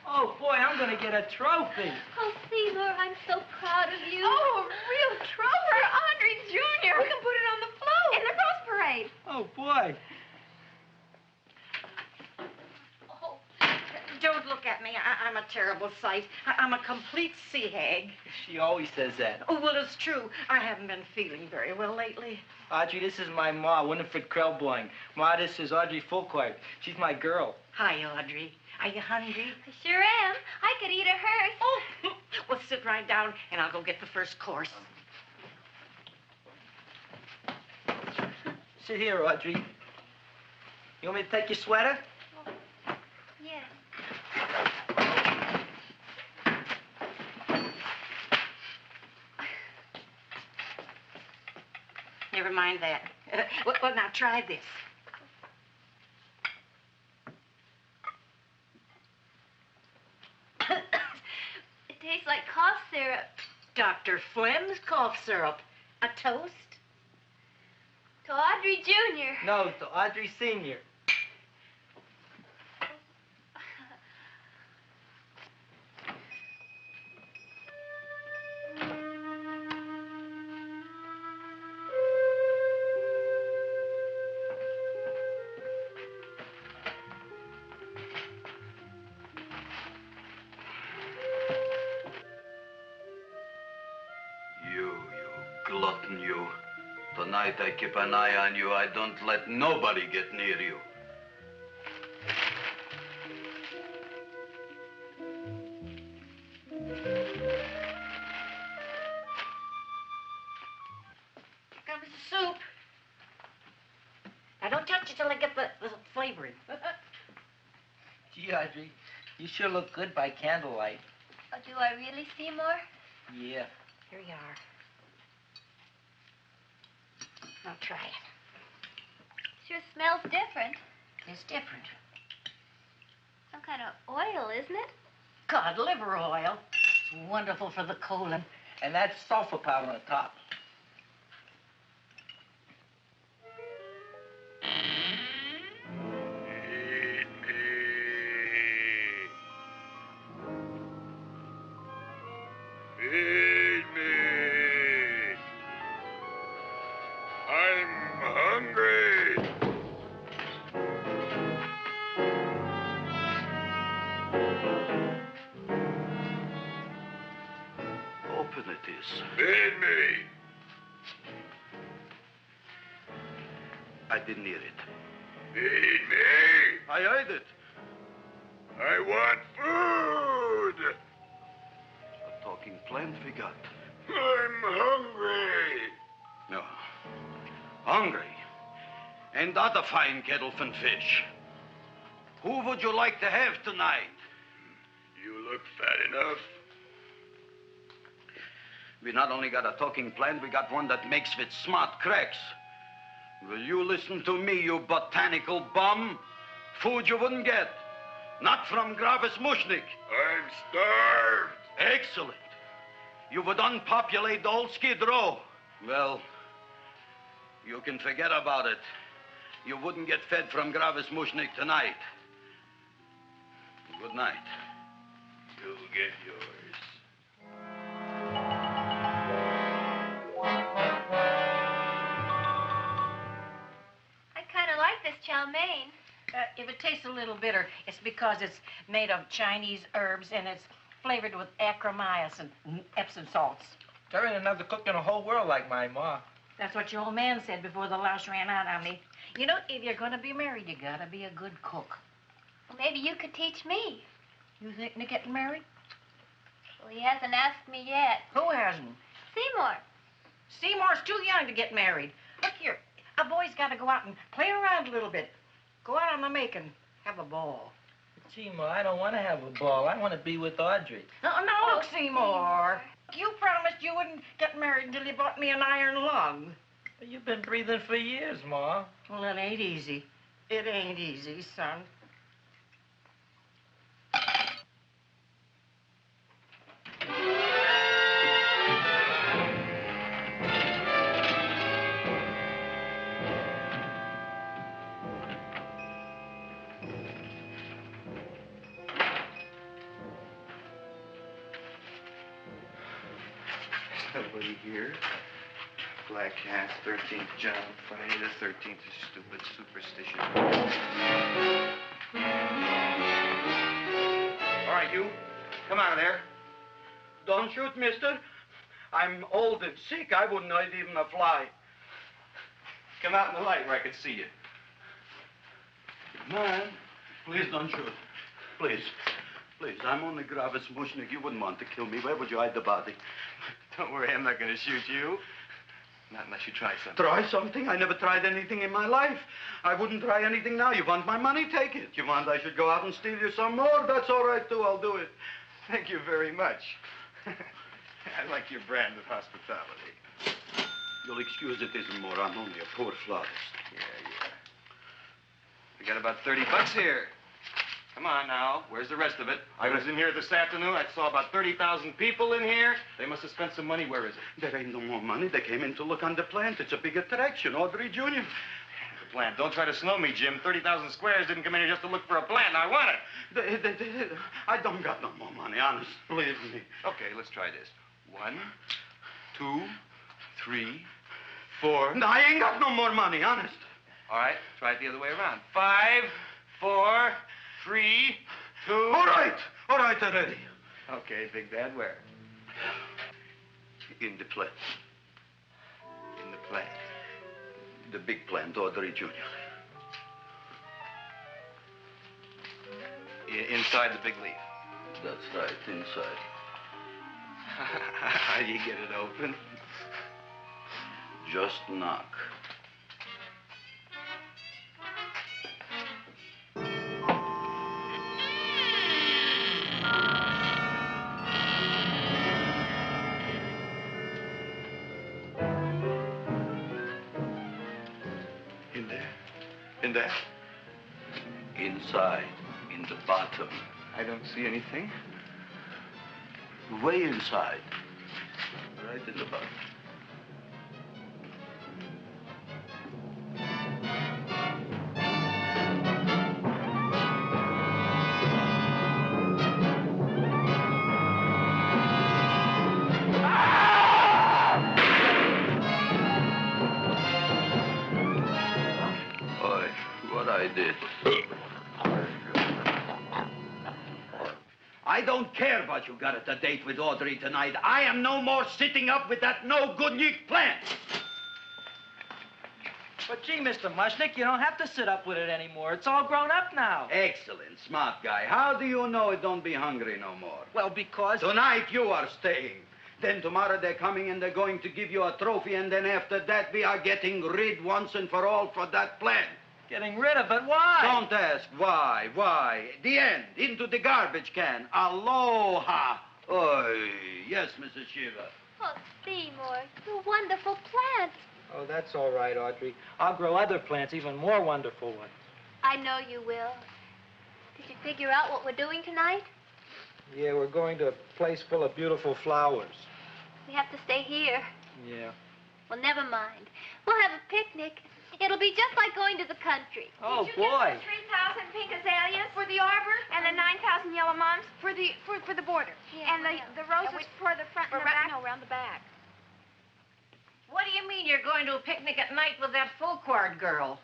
Oh, boy, I'm going to get a trophy. Oh, Seymour, I'm so proud of you. Oh, a real trophy for Audrey Jr. We can put it on the float. In the Rose Parade. Oh, boy. Don't look at me. I'm a terrible sight. I'm a complete sea hag. She always says that. Oh, well, it's true. I haven't been feeling very well lately. Audrey, this is my ma, Winifred Krelboyne. Ma, this is Audrey Fulcourt. She's my girl. Hi, Audrey. Are you hungry? I sure am. I could eat a hearse. Oh, well, sit right down, and I'll go get the first course. Sit here, Audrey. You want me to take your sweater? Yes. Never mind that. Well, now try this. It tastes like cough syrup. Dr. Flem's cough syrup. A toast? To Audrey Jr. No, to Audrey Sr. Glutton, you. Tonight I keep an eye on you. I don't let nobody get near you. Comes the soup. Now, don't touch it till I get the flavoring. Gee, Audrey, you sure look good by candlelight. Oh, do I really, Seymour? Yeah. Here you are. Now try it. Sure smells different. It's different. Some kind of oil, isn't it? Cod liver oil. It's wonderful for the colon. And that's sulfur powder on top. Feed me. I'm hungry. Open it is. Feed me. I didn't hear it. Feed me. I heard it. I want food. A talking plant we got. I'm hungry. No. Hungry. And that a fine kettle of fish. Who would you like to have tonight? You look fat enough. We not only got a talking plant, we got one that makes with smart cracks. Will you listen to me, you botanical bum? Food you wouldn't get. Not from Gravis Mushnik. I'm starved. Excellent. You would unpopulate the old Skid Row. Well, you can forget about it. You wouldn't get fed from Gravis Mushnik tonight. Good night. You'll get yours. I kind of like this chow mein. If it tastes a little bitter, it's because it's made of Chinese herbs and it's flavored with acromycin and Epsom salts. There ain't another cook in the whole world like my ma. That's what your old man said before the louse ran out on me. You know, if you're going to be married, you got to be a good cook. Well, maybe you could teach me. You think of getting married? Well, he hasn't asked me yet. Who hasn't? Seymour. Seymour's too young to get married. Look here, a boy's got to go out and play around a little bit. Go out on the make and have a ball. Gee, Ma, I don't want to have a ball. I want to be with Audrey. No, look, Seymour. You promised you wouldn't get married until you bought me an iron lung. But you've been breathing for years, Ma. Well, it ain't easy. It ain't easy, son. Nobody here. Black Cat, 13th John, Friday the 13th is stupid superstition. All right, you. Come out of there. Don't shoot, mister. I'm old and sick. I wouldn't hurt even a fly. Come out in the light where I can see you. Man, please don't shoot. Please. Please, I'm only Gravis Mushnik. You wouldn't want to kill me. Where would you hide the body? Don't worry, I'm not going to shoot you. Not unless you try something. Try something? I never tried anything in my life. I wouldn't try anything now. You want my money? Take it. You want I should go out and steal you some more? That's all right, too. I'll do it. Thank you very much. I like your brand of hospitality. You'll excuse it isn't more. I'm only a poor florist. Yeah. We got about $30 here. Come on now. Where's the rest of it? I was in here this afternoon. I saw about 30,000 people in here. They must have spent some money. Where is it? There ain't no more money. They came in to look on the plant. It's a big attraction. Audrey Jr. The plant. Don't try to snow me, Jim. 30,000 squares didn't come in here just to look for a plant. I want it. I don't got no more money, honest. Believe me. Okay, let's try this. 1, 2, 3, 4. No, I ain't got no more money, honest. All right, try it the other way around. 5, 4, 3, 2. All right already. Okay, Big Bad, where? In the plant. In the plant. The big plant, Audrey Jr. Inside the big leaf. That's right, inside. How do you get it open? Just knock. In there? Inside, in the bottom. I don't see anything. Way inside. Right in the bottom. I don't care about you got at the date with Audrey tonight. I am no more sitting up with that no-good plant. But gee, Mr. Mushnik, you don't have to sit up with it anymore. It's all grown up now. Excellent, smart guy. How do you know it don't be hungry no more? Well, because... Tonight you are staying. Then tomorrow they're coming and they're going to give you a trophy, and then after that we are getting rid once and for all for that plant. Getting rid of it? Why? Don't ask why. Why? The end. Into the garbage can. Aloha. Oy. Yes, Mrs. Shiva. Oh, Seymour, you wonderful plant. Oh, that's all right, Audrey. I'll grow other plants, even more wonderful ones. I know you will. Did you figure out what we're doing tonight? Yeah, we're going to a place full of beautiful flowers. We have to stay here. Yeah. Well, never mind. We'll have a picnic. It'll be just like going to the country. Oh, Did you boy. get the 3,000 pink azaleas for the arbor and the 9,000 yellow mums for the border? Yeah, and the roses for the front and the back? No, around the back. What do you mean you're going to a picnic at night with that full-cord girl?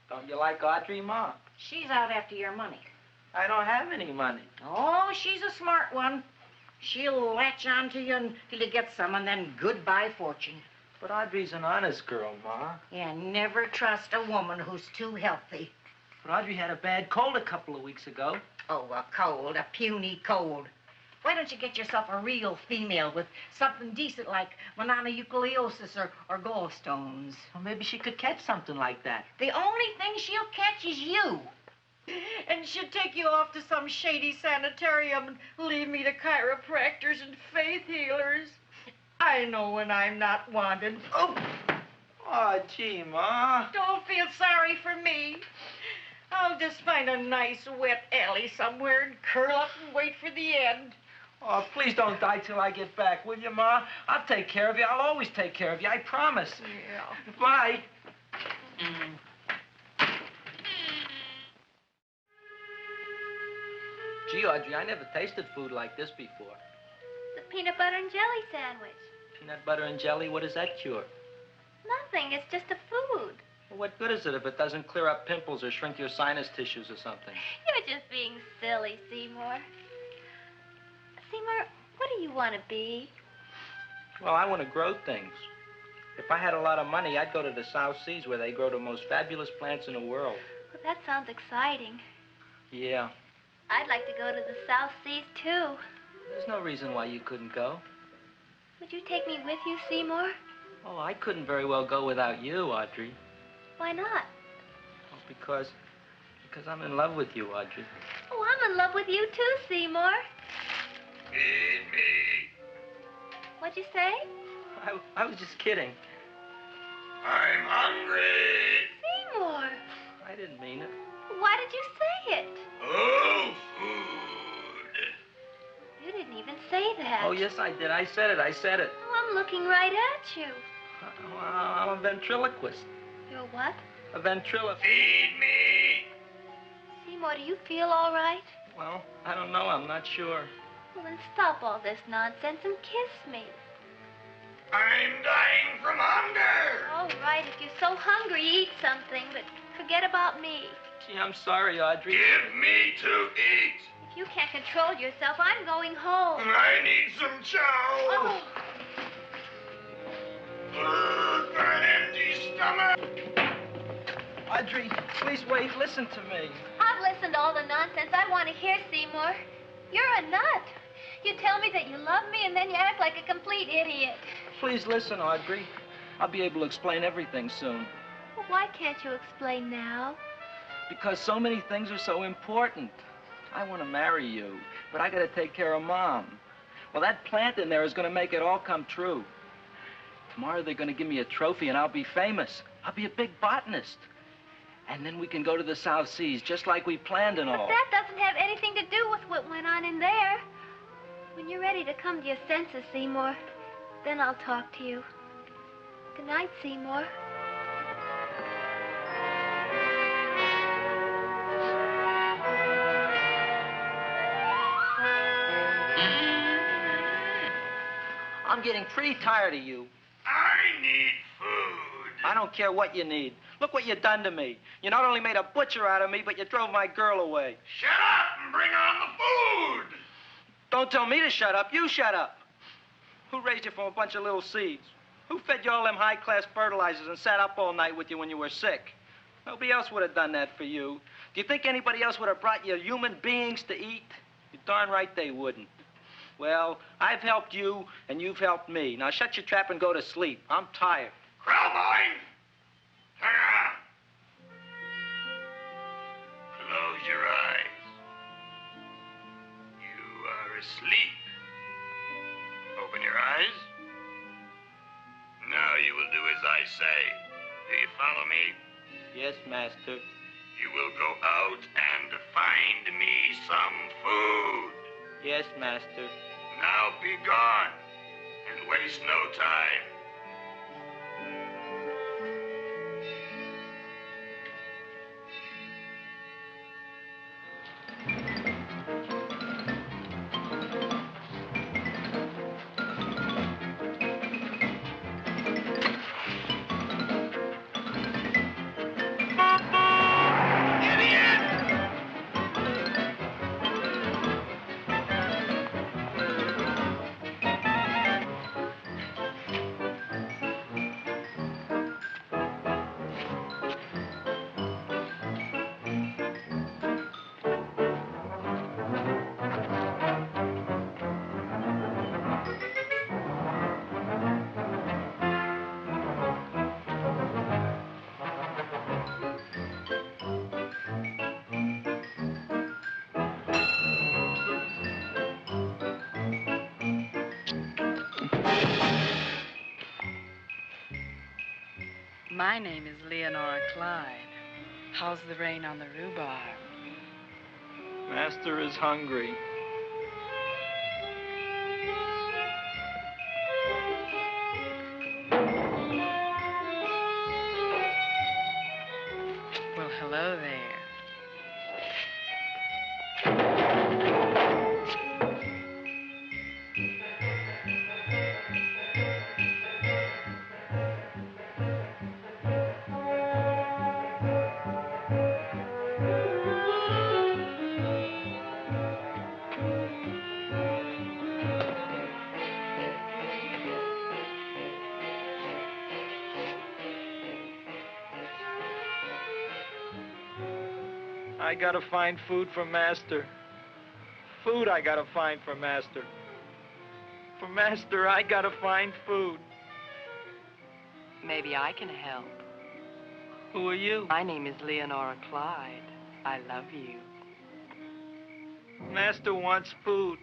Don't you like Audrey, Ma? She's out after your money. I don't have any money. Oh, she's a smart one. She'll latch onto you until you get some, and then goodbye fortune. But Audrey's an honest girl, Ma. Yeah, never trust a woman who's too healthy. But Audrey had a bad cold a couple of weeks ago. Oh, a cold, a puny cold. Why don't you get yourself a real female with something decent like mononucleosis or gallstones? Well, maybe she could catch something like that. The only thing she'll catch is you. And she'll take you off to some shady sanitarium and leave me to chiropractors and faith healers. I know when I'm not wanted. Oh, gee, Ma. Don't feel sorry for me. I'll just find a nice wet alley somewhere and curl up and wait for the end. Oh, please don't die till I get back, will you, Ma? I'll take care of you. I'll always take care of you. I promise. Yeah. Bye. Gee, Audrey, I never tasted food like this before. The peanut butter and jelly sandwich. Peanut butter and jelly, what does that cure? Nothing. It's just a food. Well, what good is it if it doesn't clear up pimples or shrink your sinus tissues or something? You're just being silly, Seymour. Seymour, what do you want to be? Well, I want to grow things. If I had a lot of money, I'd go to the South Seas where they grow the most fabulous plants in the world. Well, that sounds exciting. Yeah. I'd like to go to the South Seas, too. There's no reason why you couldn't go. Would you take me with you, Seymour? Oh, I couldn't very well go without you, Audrey. Why not? Oh, because I'm in love with you, Audrey. Oh, I'm in love with you, too, Seymour. Feed me. What'd you say? I was just kidding. I'm hungry. Seymour. I didn't mean it. Why did you say it? Oh, food. You didn't even say that. Oh, yes, I did. I said it. Oh, I'm looking right at you. I'm a ventriloquist. You're what? A ventriloquist. Feed me. Seymour, do you feel all right? Well, I don't know. I'm not sure. Well, then stop all this nonsense and kiss me. I'm dying from hunger. All right, if you're so hungry, eat something, but forget about me. Gee, I'm sorry, Audrey. Give me to eat. If you can't control yourself, I'm going home. I need some chow. Oh. An empty stomach. Audrey, please wait. Listen to me. I've listened to all the nonsense I want to hear, Seymour. You're a nut. You tell me that you love me, and then you act like a complete idiot. Please listen, Audrey. I'll be able to explain everything soon. Well, why can't you explain now? Because so many things are so important. I want to marry you, but I got to take care of Mom. Well, that plant in there is going to make it all come true. Tomorrow they're going to give me a trophy, and I'll be famous. I'll be a big botanist. And then we can go to the South Seas, just like we planned and all. But that doesn't have anything to do with what went on in there. When you're ready to come to your senses, Seymour, then I'll talk to you. Good night, Seymour. I'm getting pretty tired of you. I need food. I don't care what you need. Look what you done to me. You not only made a butcher out of me, but you drove my girl away. Shut up and bring on the food. Don't tell me to shut up. You shut up. Who raised you from a bunch of little seeds? Who fed you all them high-class fertilizers and sat up all night with you when you were sick? Nobody else would have done that for you. Do you think anybody else would have brought you human beings to eat? You're darn right they wouldn't. Well, I've helped you, and you've helped me. Now shut your trap and go to sleep. I'm tired. Krellboy, turn around. Close your eyes. You are asleep. Open your eyes. Now you will do as I say. Do you follow me? Yes, master. You will go out and find me some food. Yes, master. Now be gone and waste no time. My name is Leonora Clyde. How's the rain on the rhubarb? Master is hungry. Well, hello there. I gotta find food for Master. Food I gotta find for Master. For Master, I gotta find food. Maybe I can help. Who are you? My name is Leonora Clyde. I love you. Master wants food.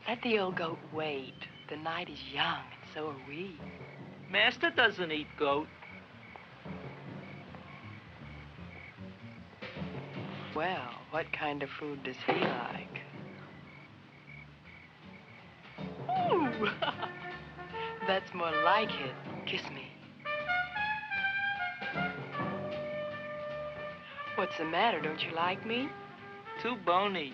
Let the old goat wait. The night is young, and so are we. Master doesn't eat goat. Well, what kind of food does he like? Ooh! That's more like it. Kiss me. What's the matter? Don't you like me? Too bony.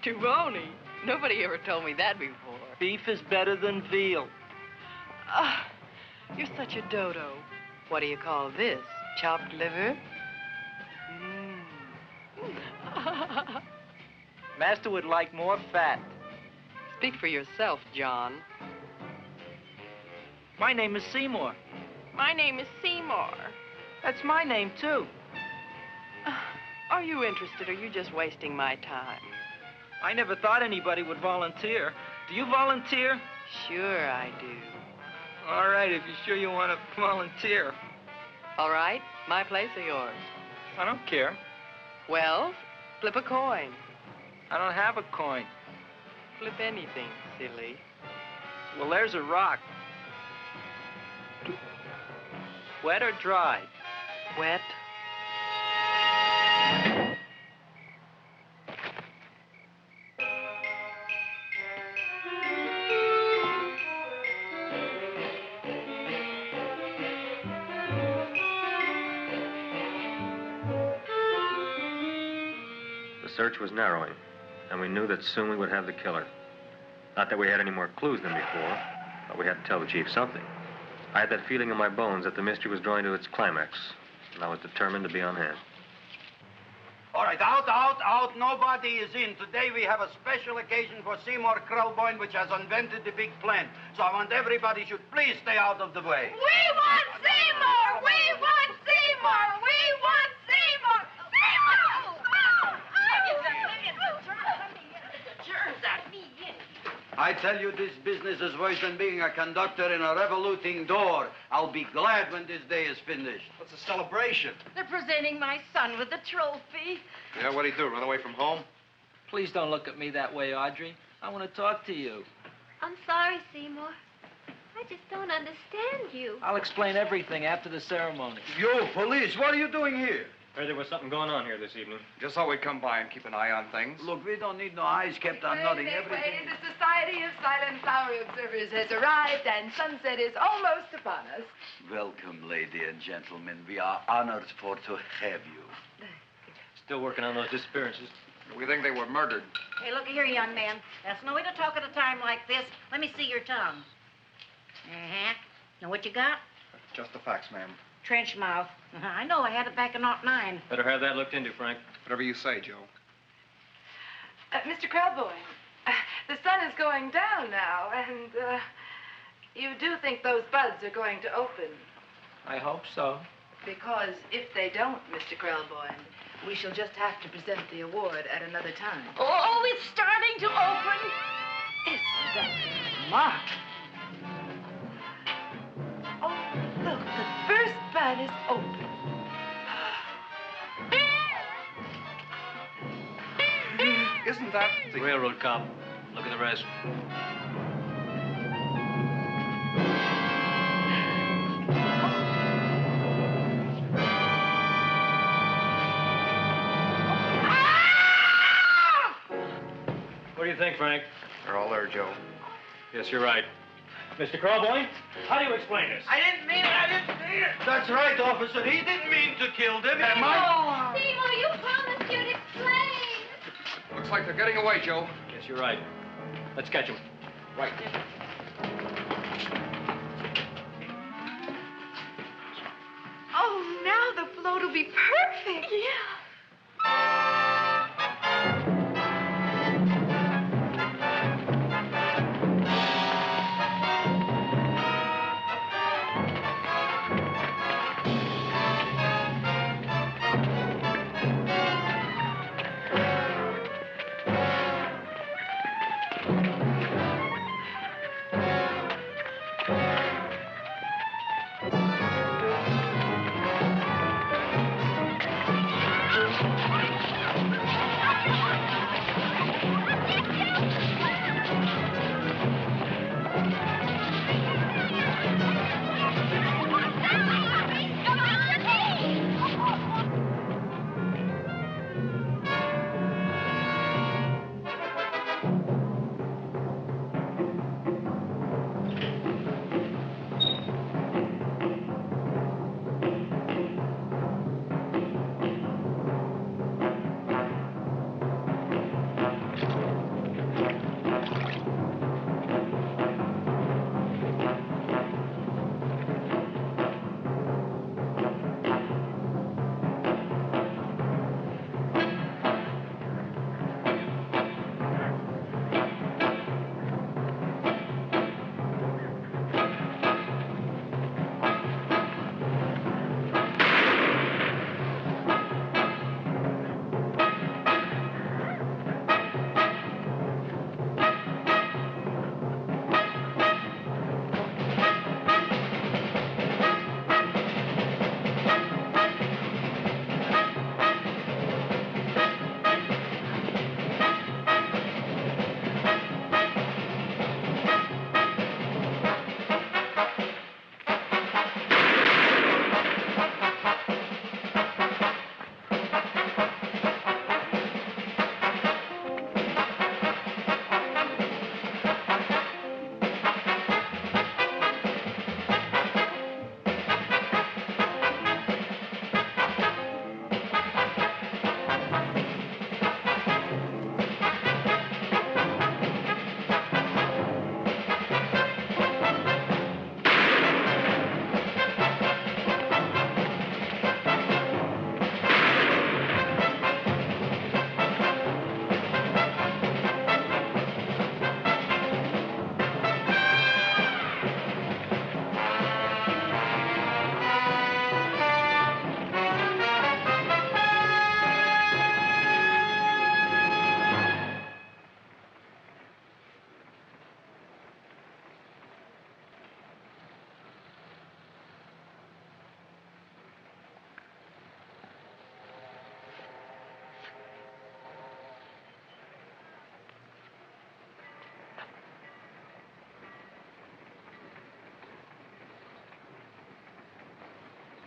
Too bony? Nobody ever told me that before. Beef is better than veal. Ah, you're such a dodo. What do you call this? Chopped liver? Master would like more fat. Speak for yourself, John. My name is Seymour. My name is Seymour. That's my name, too. Are you interested, or are you just wasting my time? I never thought anybody would volunteer. Do you volunteer? Sure I do. All right, if you're sure you want to volunteer. All right, my place or yours? I don't care. Well, flip a coin. I don't have a coin. Flip anything, silly. Well, there's a rock. Wet or dry? Wet. The search was narrowing, and we knew that soon we would have the killer. Not that we had any more clues than before, but we had to tell the chief something. I had that feeling in my bones that the mystery was drawing to its climax, and I was determined to be on hand. All right, out. Nobody is in. Today we have a special occasion for Seymour Krelboyne, which has invented the big plan. So I want everybody should please stay out of the way. We want Seymour! We want Seymour! We want Seymour! Seymour! I tell you, this business is worse than being a conductor in a revoluting door. I'll be glad when this day is finished. What's a celebration? They're presenting my son with a trophy. Yeah, what'd he do, run away from home? Please don't look at me that way, Audrey. I want to talk to you. I'm sorry, Seymour. I just don't understand you. I'll explain everything after the ceremony. You, police, what are you doing here? Heard there was something going on here this evening. Just thought we'd come by and keep an eye on things. Look, we don't need no eyes kept on nothing. Wait, Everything. the Society of Silent Flower Observers has arrived, and sunset is almost upon us. Welcome, lady and gentlemen. We are honored for to have you. Still working on those disappearances. We think they were murdered. Hey, look here, young man. That's no way to talk at a time like this. Let me see your tongue. Uh-huh. Know what you got? Just the facts, ma'am. Trench mouth. I know. I had it back in '09. Better have that looked into, Frank. Whatever you say, Joe. Mr. Krelboyne, the sun is going down now, and you do think those buds are going to open? I hope so. Because if they don't, Mr. Krelboyne, we shall just have to present the award at another time. Oh, it's starting to open. Isn't that smart? Oh, look, the first bud is open. Isn't that The railroad cop. Look at the rest. What do you think, Frank? They're all there, Joe. Yes, you're right. Mr. Crowboy, how do you explain this? I didn't mean it. That's right, officer. He didn't mean to kill them. Am I? Seymour, you promised you'd explain. Looks like they're getting away, Joe. Yes, you're right. Let's catch him. Right. Oh, now the float will be perfect. Yeah.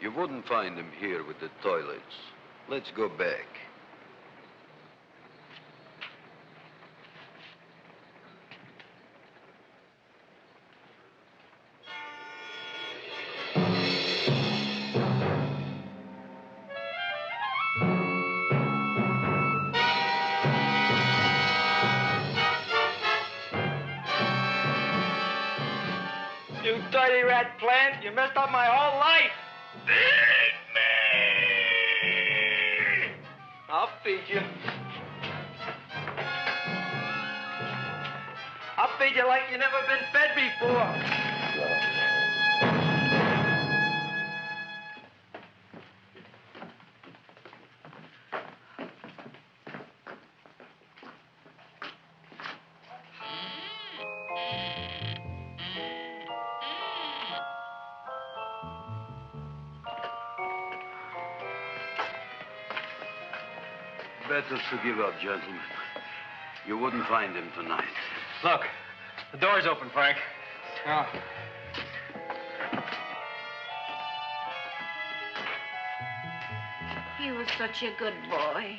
You wouldn't find him here with the toilets. Let's go back. You dirty rat plant, you messed up my whole life. Feed me! I'll feed you. I'll feed you like you've never been fed before. Better to give up, gentlemen. You wouldn't find him tonight. Look, the door's open, Frank. Oh. He was such a good boy.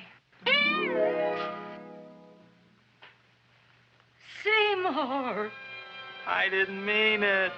Seymour! I didn't mean it.